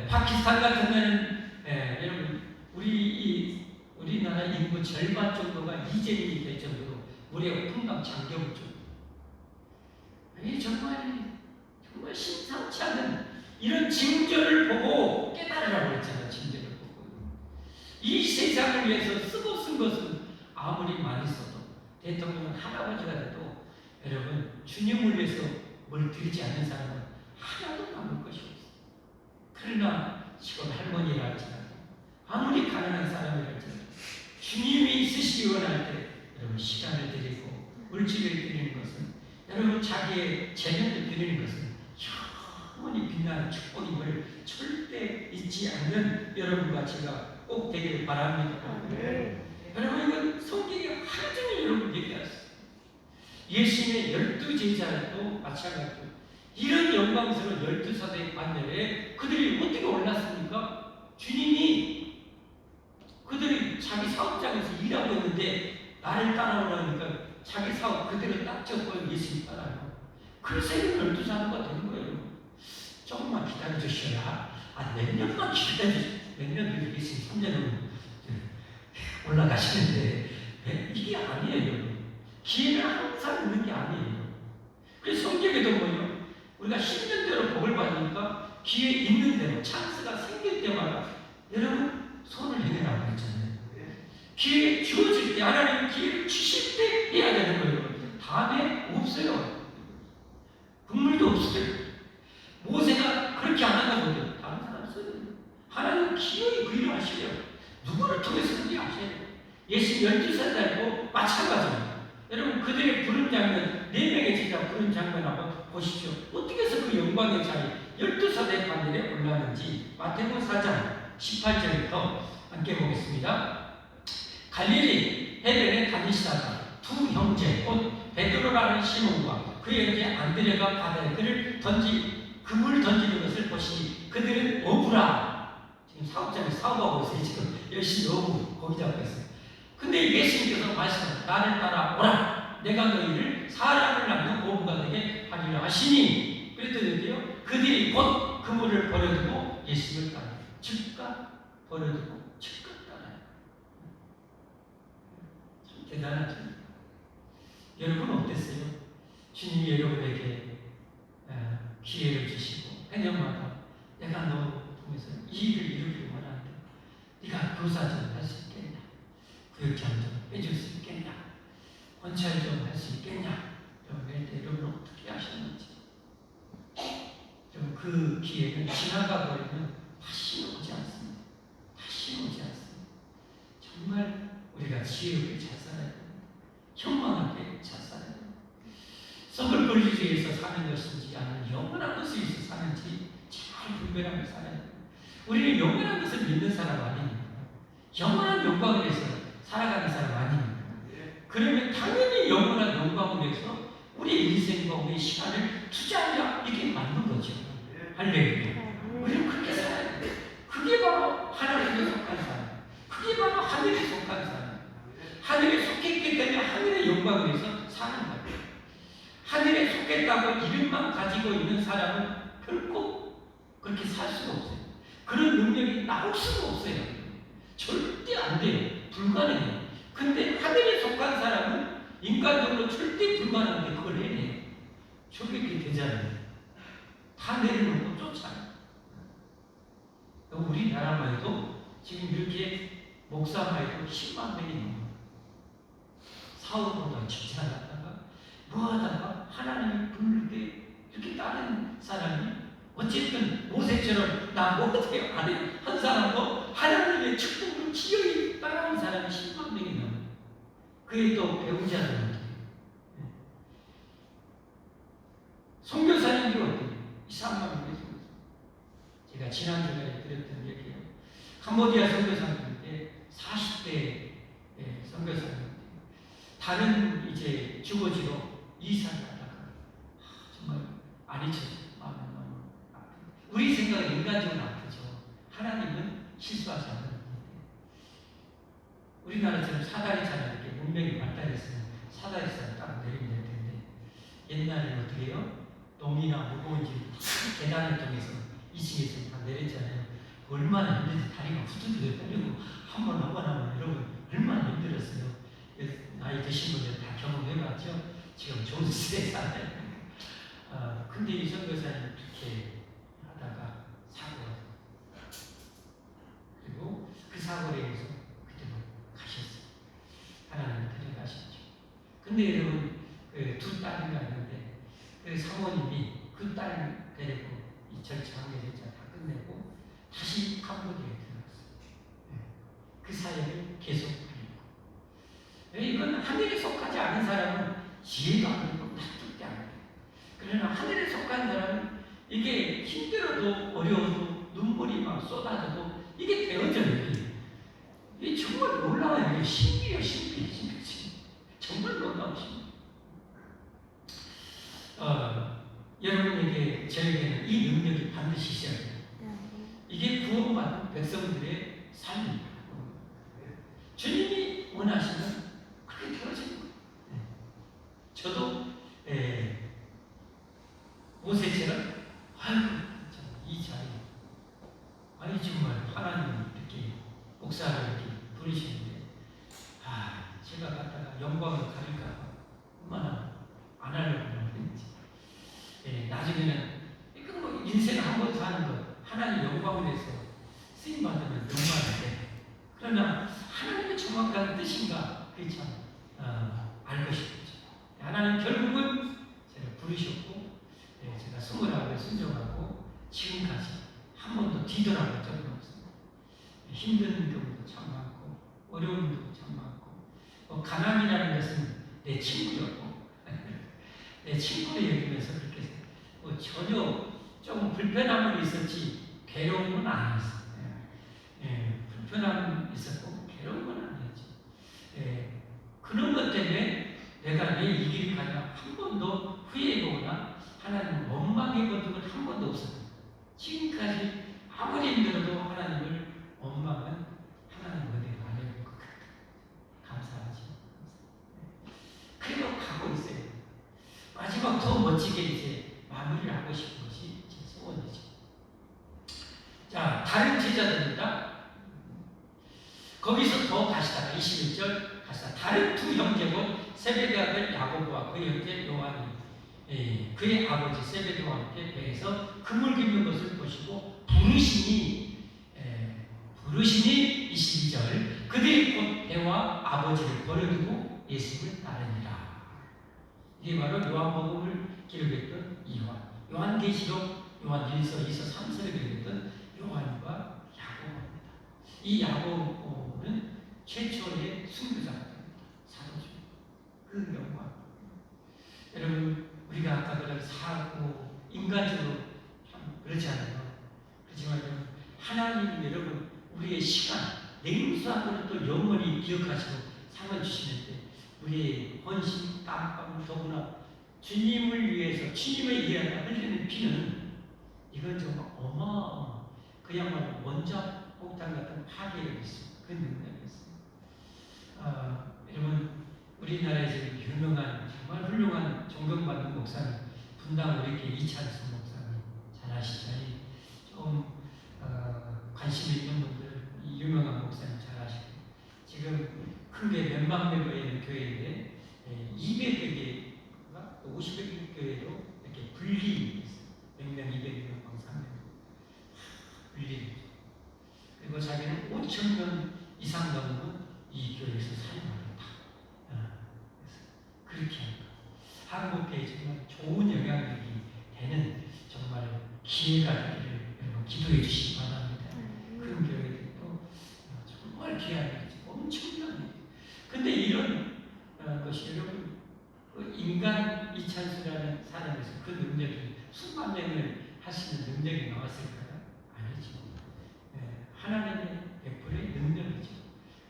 파키스탄 같은 데는 여러분 우리나라 인구 절반 정도가 이재민이 될 정도로 물에 풍랑 잠겨올 정도. 이게 정말 심상치 않은 이런 징조를 보고 깨달으라고 했잖아요. 징조를 보고. 이 세상을 위해서 쓰고 쓴 것은 아무리 많이 써도 대통령은 할아버지가 돼도 여러분 주님을 위해서 뭘 드리지 않는 사람은 하나도 남을 것이 없어요. 그러나 시골 할머니라 할지라도 아무리 가난한 사람이라 할지라도 주님이 쓰시기 원할 때 여러분 시간을 드리고 물질을 드리는 것은 여러분 자기의 재능을 드리는 것은 영원히 빛나는 축복임을 절대 잊지 않는 여러분과 제가 꼭 되기를 바랍니다. 여러분 이건 성경에 하루 종일 여러분 얘기하셨어요. 예수님의 12제자도 마찬가지로 이런 영광스러운 12사도의 반열에 그들이 어떻게 올랐습니까? 주님이 그들이 자기 사업장에서 일하고 있는데 나를 따라오라니까 자기 사업 그대로 딱 접고 예수님 따라요. 그래서 12사도가 된 거예요. 조금만 기다려주셔야 몇 년만 기다려주셔야 몇 년 예수님 3년은 올라가시는데 이게 아니에요. 기회는 항상 있는 게 아니에요. 그래서 성경에도 뭐예요? 우리가 10년대로 복을 받으니까 기회 있는 대로 찬스가 생길 때마다 여러분 손을 행해라고 했잖아요. 기회 주어질 때 하나님 기회를 주실 때 해야 되는 거예요. 다음에 없어요. 국물도 없어요. 모세가 그렇게 안 하나 보죠. 다른 사람 써요. 하나님 기회에 그 일을 하시래요. 누구를 통해서든지 하셔야 돼요. 예수 12살 달고 마찬가지입니다. 여러분 그들의 부른 장면 네 명의 제자 부른 장면 한번 보십시오. 어떻게 해서 그 영광의 자리 12사대 반열에 올랐는지 마태복음 4장 18절부터 함께 보겠습니다. 갈릴리 해변에 다니시다가 두 형제 곧 베드로라는 시몬과 그의 형제 안드레가 바다에 그물 던지는 것을 보시니 그들은 어부라. 지금 사업장에 사업하고 있어요. 지금 열심히 어부 거기 잡고 있어요. 근데 예수님께서 말씀하셨다. 나를 따라오라. 내가 너희를 사람을 낳는 어부가 되게 하리라 하시니 그랬더니요. 그들이 곧 그물을 버려두고 예수님을 따라요. 즉각 버려두고 즉각 따라요. 참 대단하죠. 여러분 어땠어요? 주님이 여러분에게 기회를 주시고 해년마다 내가 너 통해서 이 일을 이루기를 원하는데 네가 교사 좀 할 수 있겠냐? 교육장 좀 해줄 수 있겠냐? 권찰 좀 할 수 있겠냐? 여러분 어떻게 하셨는지 좀 그 기회는 지나가 버리면 다시 오지 않습니다. 다시 오지 않습니다. 정말 우리가 지혜롭게 잘 살아야 됩니다. 현명하게 잘 살아야 됩니다. 썩을 권리 위해서 사는 것인지 아니면 영원한 것을 위해서 사는지 잘 분별하며 살아야 됩니다. 우리는 영원한 것을 믿는 사람 아닙니다. 영원한 영광을 위해서 살아가는 사람 아닙니다. 그러면 당연히 영원한 영광을 위해서 우리 인생과 우리 시간을 투자하려 이게 맞는 거죠. 할렐루야. 우리는 그렇게 살아야 돼요. 그게 바로 하나님께 속한 사람. 그게 바로 하늘에 속한 사람. 하늘에 속했기 때문에 하늘의 영광을 위해서 사는 거예요. 하늘에 속했다고 이름만 가지고 있는 사람은 결코 그렇게 살 수가 없어요. 그런 능력이 나올 수가 없어요. 절대 안 돼요. 불가능해요. 근데 하늘에 속한 사람은 인간적으로 절대 불가능한데 그걸 해내요. 저게 그렇게 되잖아요. 다 내려놓고 쫓아요. 우리나라만 해도 지금 이렇게 목사만 해도 10만 명이 넘어요. 사업보다 집착하다가 뭐 하다가 하나님을 부르게 이렇게 따르는 사람이 어쨌든 모세처럼 나 못해요 안 해요 한 사람도 하나님의 축복으로 기어이 따라온 사람이 10만 명이 넘어요. 그게 또 배우자들 어때요? 선교사님도 어때요? 3만 명이 선교사. 제가 지난주에 드렸던 얘기예요. 캄보디아 선교사님인데 40대 선교사님 다른 이제 주거지로 이사를 하다가 정말 안 잊혀져요. 마음이 너무 아프죠. 우리 생각은 인간적으로 아프죠. 하나님은 실수하지 않는 분인데 우리나라처럼 사다리처럼 이렇게 문명이 발달했으면 사다리처럼 딱 내리면 될 텐데 옛날에는 어떻게 해요? 농이나 무거운 집 계단을 통해서 2층에서 다 내렸잖아요. 얼마나 힘든지 다리가 후두둑 떨리고 한 번 하면 여러분 얼마나 힘들었어요. 나이 드신 분들 다 경험해봤죠? 지금 좋은 시대에 살아요. 근데 이 선교사님 그렇게 하다가 사고가 그리고 그 사고로 인해서 그대로 가셨어요. 하나님 데려가셨죠. 근데 여러분 두 딸인가 있는데 그 사모님이 그 딸을 데리고 이 절차하게 됐자 다 끝내고 다시 캄보디아에 들어갔어요. 그 사역을 계속 하려고. 이건 하늘에 속하지 않은 사람은 지혜도 안 되고 납득도 안 돼요. 그러나 하늘에 속한 사람은 이게 힘들어도 어려워도 눈물이 막 쏟아져도 이게 되어져요. 이게 정말 놀라워요. 이게 신비해요. 신비해. 정말 놀라우십니다. 여러분에게 저에게는 이 능력이 반드시 있어야 돼요. 이게 구원받은 백성들의 삶입니다. 주님이 원하시면 그렇게 되어지는 거예요. 저도 모세처럼 이 자리 정말 하나님이 이렇게 목사를 이렇게 부르시는데 제가 갔다가 영광을 가릴까 얼마나 안 하려고 그랬는지 나중에는 뭐 인생 한 번 사는 것 하나님 영광을 위해서 쓰임 받으면 영광인데 그러나 하나님의 정확한 뜻인가 그게 참 알고 싶었죠. 하나님 결국은 제가 부르셨고 제가 20을 순종하고 지금까지 한 번도 뒤돌아본 적은 없습니다. 힘든 경우도 참 많고 어려운 경우도 참 많고 가난이라는 것은 내 친구였고 내 친구를 여기면서 그렇게 전혀 좀 불편함은 있었지 괴로움은 아니었어요. 불편함은 있었고 괴로움은 아니었지. 그런 것 때문에 내가 왜 이 길을 가냐 한 번도 후회해보거나 하나님을 원망해본 적은 한 번도 없어요. 지금까지 아무리 힘들어도 하나님을 원망은 하나님 은혜가 안 해볼 것 같아요. 감사하죠. 그리고 가고 있어요. 마지막 더 멋지게 이제 마무리를 하고 싶은 것이 제 소원이죠. 자, 다른 제자들입니다. 거기서 더 가시다가 21절 가시다. 다른 두 형제고 세베대 아들 야고보와 그 형제 요한이 그의 아버지 세베대와 함께 배에서 그물 깁는 것을 보시고 부르시니 22절 그들이 곧 배와 아버지를 버려두고 예수를 따르니라. 이게 바로 요한복음을 기록했던 요한계시록, 요한일서, 2서, 3서를 기록했던 요한과 야고보입니다. 이 야고보는 최초의 순교자입니다. 사도죠. 그 영광. 여러분 우리가 아까 그런 사고 인간적으로 참 그렇지 않아요. 그렇지만 하나님 여러분 우리의 시간 냉수하고는 또 영원히 기억하시고 상을 주시는데 우리의 헌신 땀방울 더구나 주님을 위해서 주님을 위하여 흘리는 피는 이건 정말 어마어마 그야말로 원자 폭탄 같은 파괴력이 있습니다. 그 능력이 있습니다. 여러분 우리나라에서 유명한 정말 훌륭한 존경받는 목사님 분당 우리께 이찬수 목사님 잘 아시죠? 좀 관심 있는 분들 이 유명한 목사님 잘 아시고 지금 크게 몇만 명이 있는 교회인데 200여 개가 50여 개 교회로 이렇게 분리 있어요. 100명, 200명, 300명 분리. 그리고 자기는 5,000명 이상 넘는 이 교회에서 사용하겠다. 그렇게 한국교회에 정말 좋은 영향력이 되는 정말 기회가 되기를 여러분 기도해 주시기 바랍니다. 그런 교회들도 정말 귀한 일이죠. 엄청난 일. 근데 이런 것이 여러분 그 인간 이찬수라는 사람에서 그 능력이 수만 명을 하시는 능력이 나왔을까요? 아니죠. 하나님의 베풀의 능력이죠.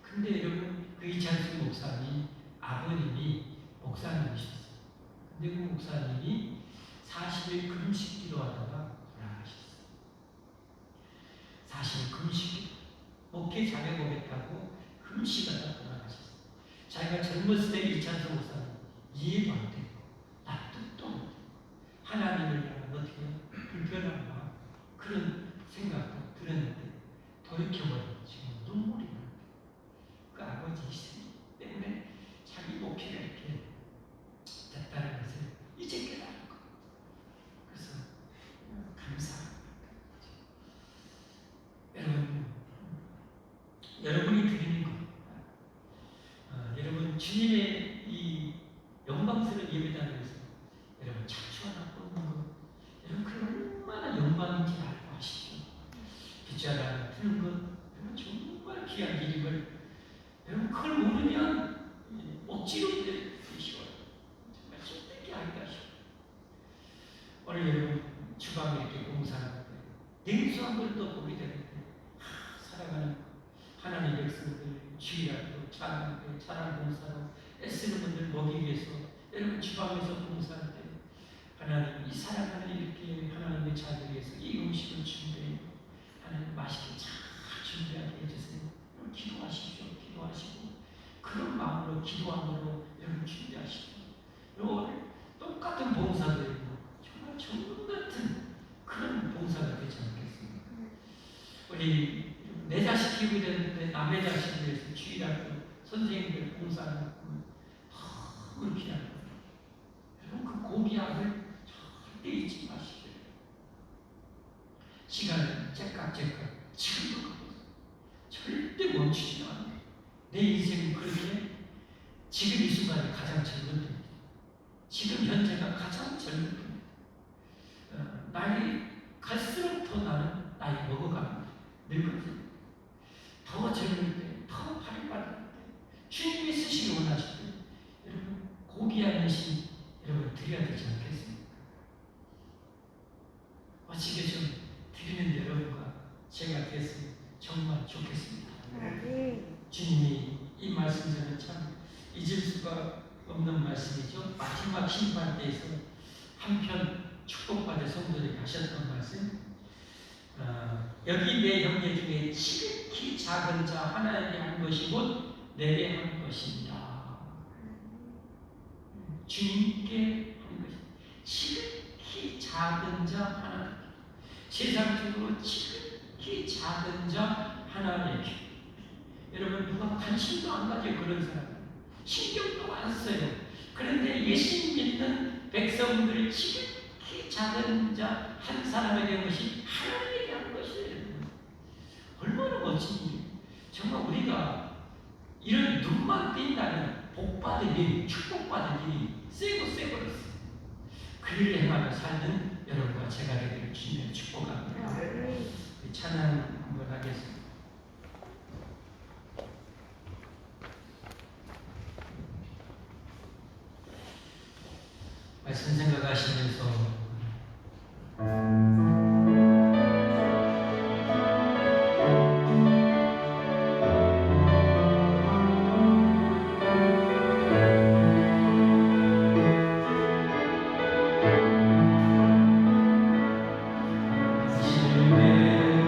근데 여러분 그 이찬수 목사님 아버님이 목사님이셨어요. 근데 그 목사님이 40일 금식 기도하다가 돌아가셨어요. 40일 금식 기도. 목회 잘해보겠다고 금식하다 돌아가셨어요. 자기가 젊었을 때 이찬수 목사님 이해도 안 되고 납득도 안 되고 하나님을 향한 어떻게 불편한 마음 그런 생각도 들었는데 돌이켜보니 지금 눈물이 나요. 그 아버지 희생 때문에 자기 목회가 이렇게 됐다는 것을 이제 깨달은 것. 그래서 감사합니다. 여러분이 드리는 것. 여러분 주님의 이 영광스러운 예배당에서 여러분 착수 하나 꽂는 것. 여러분 그 얼마나 영광인지 알고 아시죠? 빗자루 트는 것. 여러분 정말 귀한 일임을 여러분 그걸 모르면 억지로 되시고요. 정말 힘들게 하기가 쉬워요. 오늘 여러분 주방에 이렇게 봉사하는데 냉수한 걸 또 보게 되는데 살아가는 하나님의 백성들 주일하고 찬양 봉사로 애쓰는 분들 먹이기 위해서 여러분 주방에서 봉사할 때 하나님 이 사랑하는 이렇게 하나님의 자녀를 위해서 이 음식을 준비해 하나님 맛있게 잘 준비하게 해주세요. 여러분 기도하십시오. 기도하시고 그런 마음으로 기도함으로 여러분 준비하시고 여러분 똑같은 봉사도 있고 정말 전문 같은 그런 봉사가 되지 않겠습니까? 우리 내 자식 키우게 되는데 남의 자식을 위해서 주일하고 선생님들 봉사하는 건 너무 귀한 거예요. 여러분 그 고귀함을 절대 잊지 마시죠. 시간을 째깍째깍 지금도 가고 절대 멈추지 않아요. 내 인생은 그렇게 지금 이 순간이 가장 젊은 때입니다. 지금 현재가 가장 젊은 때입니다. 나이 갈수록 더 나는 나이 먹어갑니다. 늙어갑니다. 더 젊을 때, 더 발휘받을 때, 주님이 쓰시기 원하실 때, 여러분 고귀한 예신 여러분 드려야 되잖아요. 멋지게 좀 드리는 여러분과 제가 됐으면 정말 좋겠습니다. 주님이 이 말씀 저는 참 잊을 수가 없는 말씀이죠. 마지막 심판 때에서 한편 축복받을 성도들에게 하셨던 말씀. 여기 내 형제 중에 지극히 작은 자 하나에게 한 것이 곧 내게 한 것입니다. 주님께 한 것입니다. 지극히 작은 자 하나, 세상적으로 지극히 작은 자 하나에게. 여러분, 누가 관심도 안 가져 그런 사람, 신경도 안 써요. 그런데 예수 믿는 백성들 지극히 작은 자 한 사람에게 한 것이 하나님에게 한 것이에요. 얼마나 멋진 일이에요. 정말 우리가 이런 눈만 띈다면 복받은 일, 축복받은 일이 쎄버렸어요. 그 일을 행하며 살는 여러분과 제가 되기를 주님의 축복합니다. 찬양 한번 하겠습니다. 말씀 생각하시면서 주님의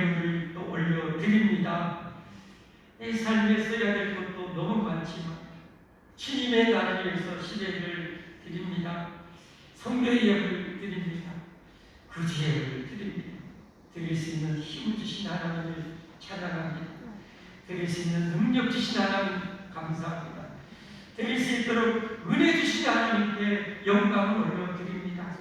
예물을 또 올려드립니다. 내 삶에 써야 될 것도 너무 많지만 주님의 나를 위해서 시대를 드립니다. 성도의 예물을 드립니다. 구주의 예물을 드립니다. 드릴 수 있는 힘을 주신 하나님을 찬양합니다. 드릴 수 있는 능력 주신 하나님 감사합니다. 드릴 수 있도록 은혜 주신 하나님께 영광을 올려드립니다.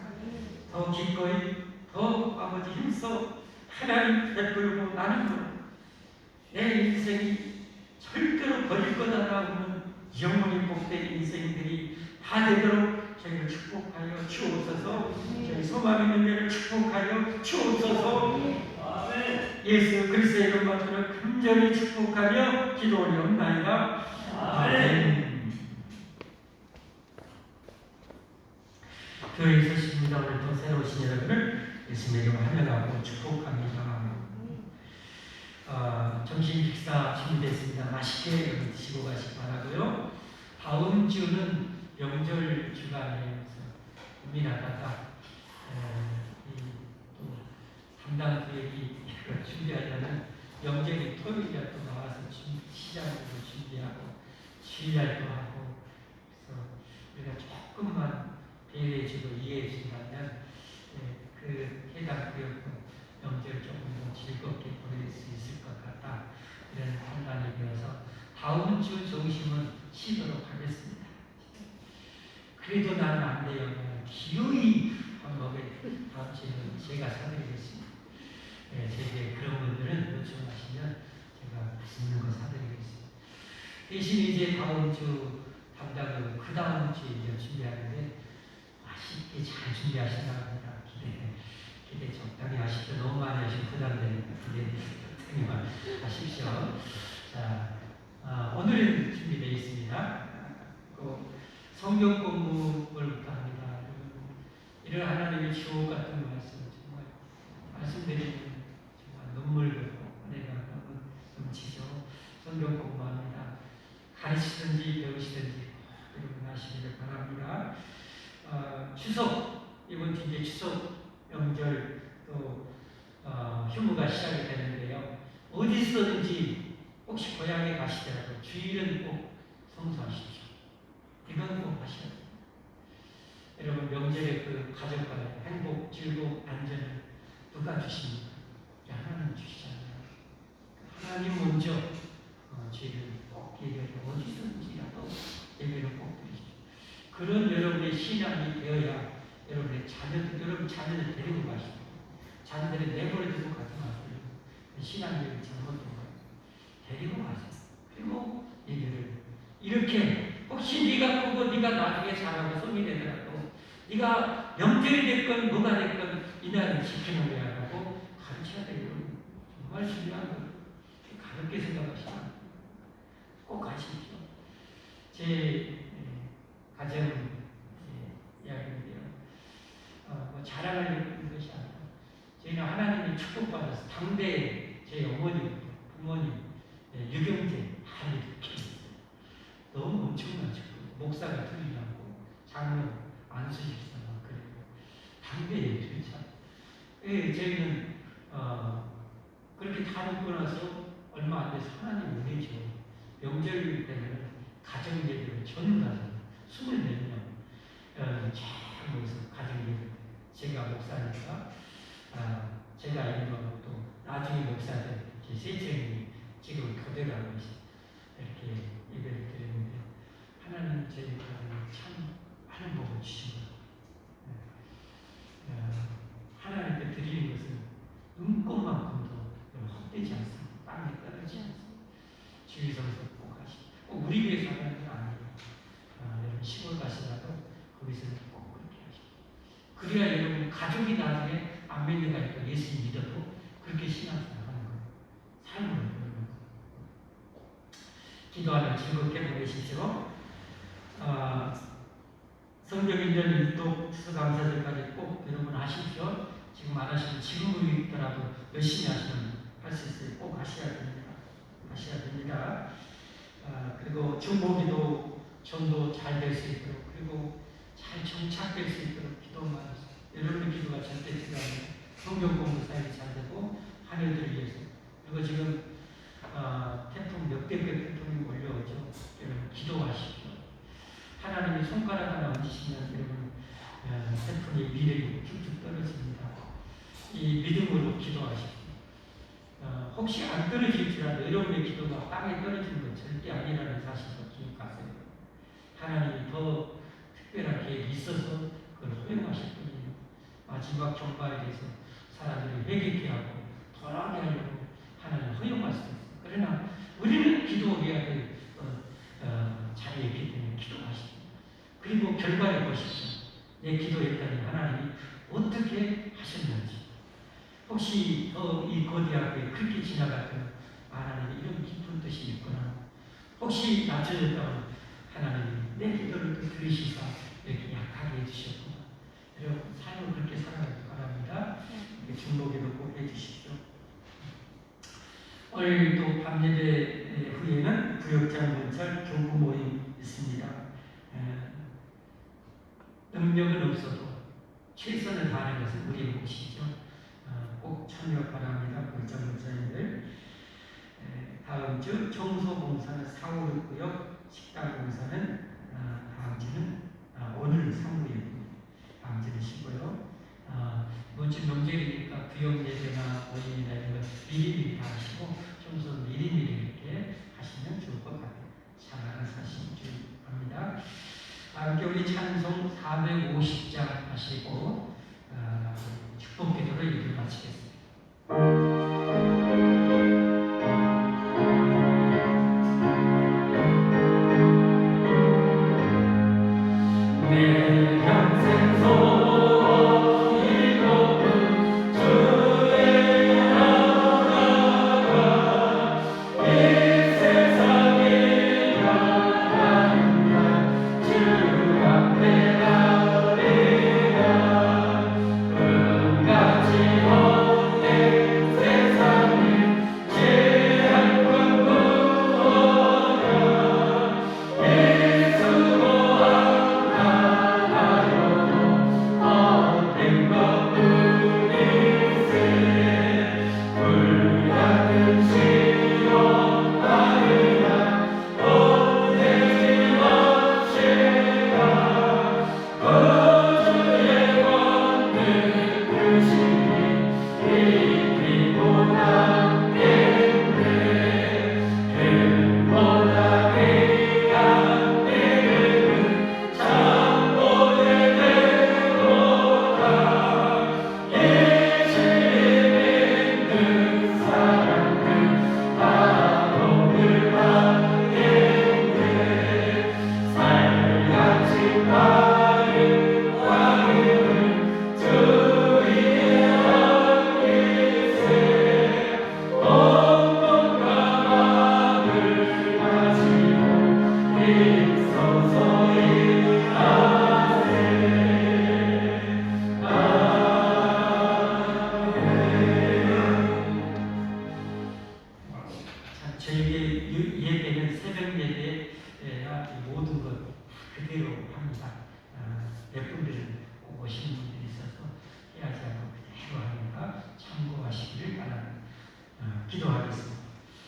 더 기꺼이 더 아버지 힘써 하나님 베풀고 나누고 내 인생이 절대로 버릴 거다라고 하는 영원히 복된 인생들이 다 되도록 저희를 축복하여 주옵소서. 저희 소망 있는 데를 축복하여 주옵소서. 예수 그리스도의 이름으로 저를 간절히 축복하며 기도 올리옵나이다. 아멘. 교회에 있으십니다. 오늘도 새로 오신 여러분을 예수님의 이름으로 환영하고 축복합니다. 점심 식사 준비됐습니다. 맛있게 여러분 드시고 가시기 바라고요. 다음 주는 명절 주간이에요. 고민하다가 또 담당 구역이 준비하려면 명절이 토요일에 또 나와서 시장으로 준비하고 주일날도 하고 그래서 우리가 조금만 배려해주고 이해해준다면 그 해당 구역도 명절 조금 더 즐겁게 보낼 수 있을 것 같다. 이런 판단이 되어서 다음 주 중심은 쉬도록 하겠습니다. 그래도 나는 안 돼요. 기어이 먹을 다음 주에는 제가 사드리겠습니다. 제게 그런 분들은 요청하시면 제가 맛있는 거 사드리겠습니다. 대신 이제 다음 주 담당은 그 다음 주에 이제 준비하는데 맛있게 잘 준비하시라 합니다. 기대 적당히 하십시오. 너무 많이 하시면 부담되니까 기대 적당히만 하십시오. 자, 오늘은 준비되어 있습니다. 성경 공부를 합니다. 이런 하나님의 주옥 같은 말씀 정말 말씀드리면 정말 눈물로 은혜가 너무 넘치죠. 성경 공부합니다. 가르치든지 배우시든지 여러분 하시기를 바랍니다. 추석 이번 주 이제 추석 명절 또 휴무가 시작이 되는데요. 어디서든지 혹시 고향에 가시더라도 주일은 꼭 성수하십시오. 이건 꼭 하셔야 돼요. 여러분 명절에 그 가족과의 행복, 즐거움, 안전을 누가 주십니까? 하나님 주시잖아요. 하나님 먼저 죄를 꼭 예배를 어디서든지라도 예배를 꼭 드리십시오. 그런 여러분의 신앙이 되어야 여러분 자녀들 데리고 가시고 자녀들의 내버려 두고 가지 마세요. 신앙적인 잘못된 거 데리고 가세요. 그리고 예배를 이렇게 혹시 네가 보고 네가 나중에 잘하고 손이 되더라도 네가 명절이 됐건 뭐가 됐건 이날을 지키는 거야 라고 가르쳐야 돼요. 정말 중요한 거예요. 가볍게 생각하시면 꼭 가십시오. 제 가정 이야기인데요. 뭐 자랑하려는 것이 아니라 저희는 하나님의 축복받아서 당대 제 어머니, 부모님, 유경제 다 이렇게 있어요. 너무 엄청난 축복. 목사가 틀리라고 장로 안수집사 막 그래요. 당대에 그렇죠. 저희는 그렇게 다 듣고 나서 얼마 안 돼서 하나님 은혜죠. 명절 때는 가정 예배를 전부 다 24명 쫙 모여서 가정 예배. 제가 목사니까 제가 이름하고 또 나중에 목사들 제 셋째님이 지금 교대를 하고 이렇게 예배를 드리는데 하나님 저희 가정에 참 많은 복을 주신 거예요. 하나님께 드리는 것은 눈꽃만큼도 헛되지 않습니다. 땅에 떨어지지 않습니다. 주의성서 꼭 하시고 꼭 우리 교회에서 하는 건 아니에요. 여러분 시골 가시더라도 거기서는 꼭 그렇게 하시고 그래야 여러분 가족이 나중에 안 믿는 거니까 예수 믿어도 그렇게 신앙생활 하는 거예요. 삶을 보는 거예요. 기도하며 즐겁게 보내십시오. 성경 1년 1독 추수감사절까지 꼭 여러분 하십시오. 지금 안 하시면 지금으로 있더라도 열심히 하시면 할 수 있어요. 꼭 하셔야 됩니다. 하셔야 됩니다. 그리고 중보기도 전도 잘 될 수 있도록 그리고 잘 정착될 수 있도록 기도만 하세요. 여러분의 기도가 절대 필요합니다. 성경 공부 사역이 잘 되고 하늘들을 위해서. 그리고 지금 태풍 역대급 태풍이 몰려오죠. 여러분 기도하십시오. 하나님이 손가락 하나 얹으시면 여러분 태풍의 미력이 쭉쭉 떨어집니다. 이 믿음으로 기도하십시오. 혹시 안 떨어질지라도 여러분의 기도가 땅에 떨어지는 건 절대 아니라는 사실을 기억하세요. 하나님이 더 특별한 계획이 있어서 그걸 허용하실 뿐이에요. 마지막 종말에 대해서 사람들이 회개케 하고 돌아오게 하려고 하나님 허용할 수 있어요. 그러나 우리는 기도해야 될 자리에 있기 때문에 기도하십시오. 그리고 결과를 보십시오. 내 기도했더니 하나님이 어떻게 하셨는지. 혹시 이 고대학교에 그렇게 지나갔던 하나님이 이런 깊은 뜻이 있구나. 혹시 낮춰졌다면 하나님이 내 기도를 또 들으시사 이렇게 약하게 해주셨구나. 여러분 삶을 그렇게 살아가길 바랍니다. 중복에도 꼭 해주십시오. 오늘 또 밤예배 후에는 구역장본철 교구 모임 있습니다. 능력은 없어도 최선을 다하는 것은 우리의 몫이죠. 꼭 참여 바랍니다. 구역장본철님들. 다음 주 청소공사는 4, 5, 6구역, 식당공사는 다음 주는 오늘 3구역입니다. 다음 주는 쉬고요. 이번 주 명절이니까 구역 예배나 모임이나 이런 거 미리미리 다 하시고 청소 미리미리 이렇게 하시면 좋을 것 같아요. 잘 알아서 하시면 합니다. 함께 우리 찬송 450장 하시고 축복 기도를 이렇게 마치겠습니다.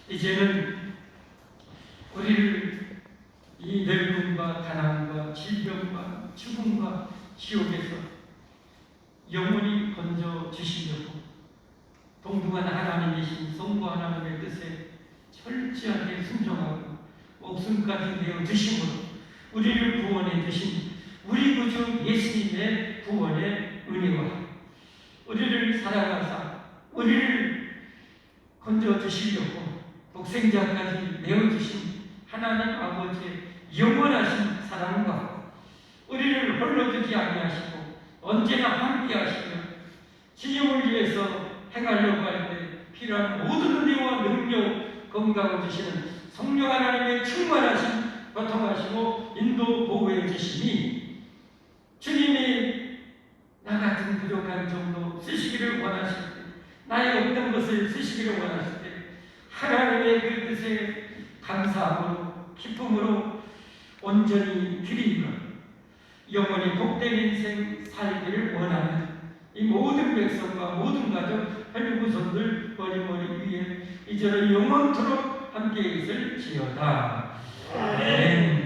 이제는 우리를 이 늙음과 가난과 질병과 죽음과 지옥에서 영원히 건져 주시려고 동등한 하나님이신 성부 하나님의 뜻에 철저하게 순종하고 목숨까지 내어 주심으로 우리를 구원해 주신 우리 구주 예수님의 구원의 은혜와 우리를 사랑하사 우리를 건져 주시려고 독생자까지 내어주신 하나님 아버지의 영원하신 사랑과 우리를 홀로 두지 아니하시고 언제나 함께하시며 지금을 위해서 행하려고 할 때 필요한 모든 은혜와 능력, 건강을 주시는 성령 하나님의 충만하신 고통하시고 인도 보호해 주시니 주님이 나 같은 부족한 정도 쓰시기를 원하실 때 나의 없던 것을 쓰시기를 원하실 때 하나님의 그 뜻에 감사함으로 기쁨으로 온전히 드리며 영원히 복된 인생 살기를 원하는 이 모든 백성과 모든 가족 한류구성들 머리 위에 이제는 영원토록 함께 있을지어다. 아멘.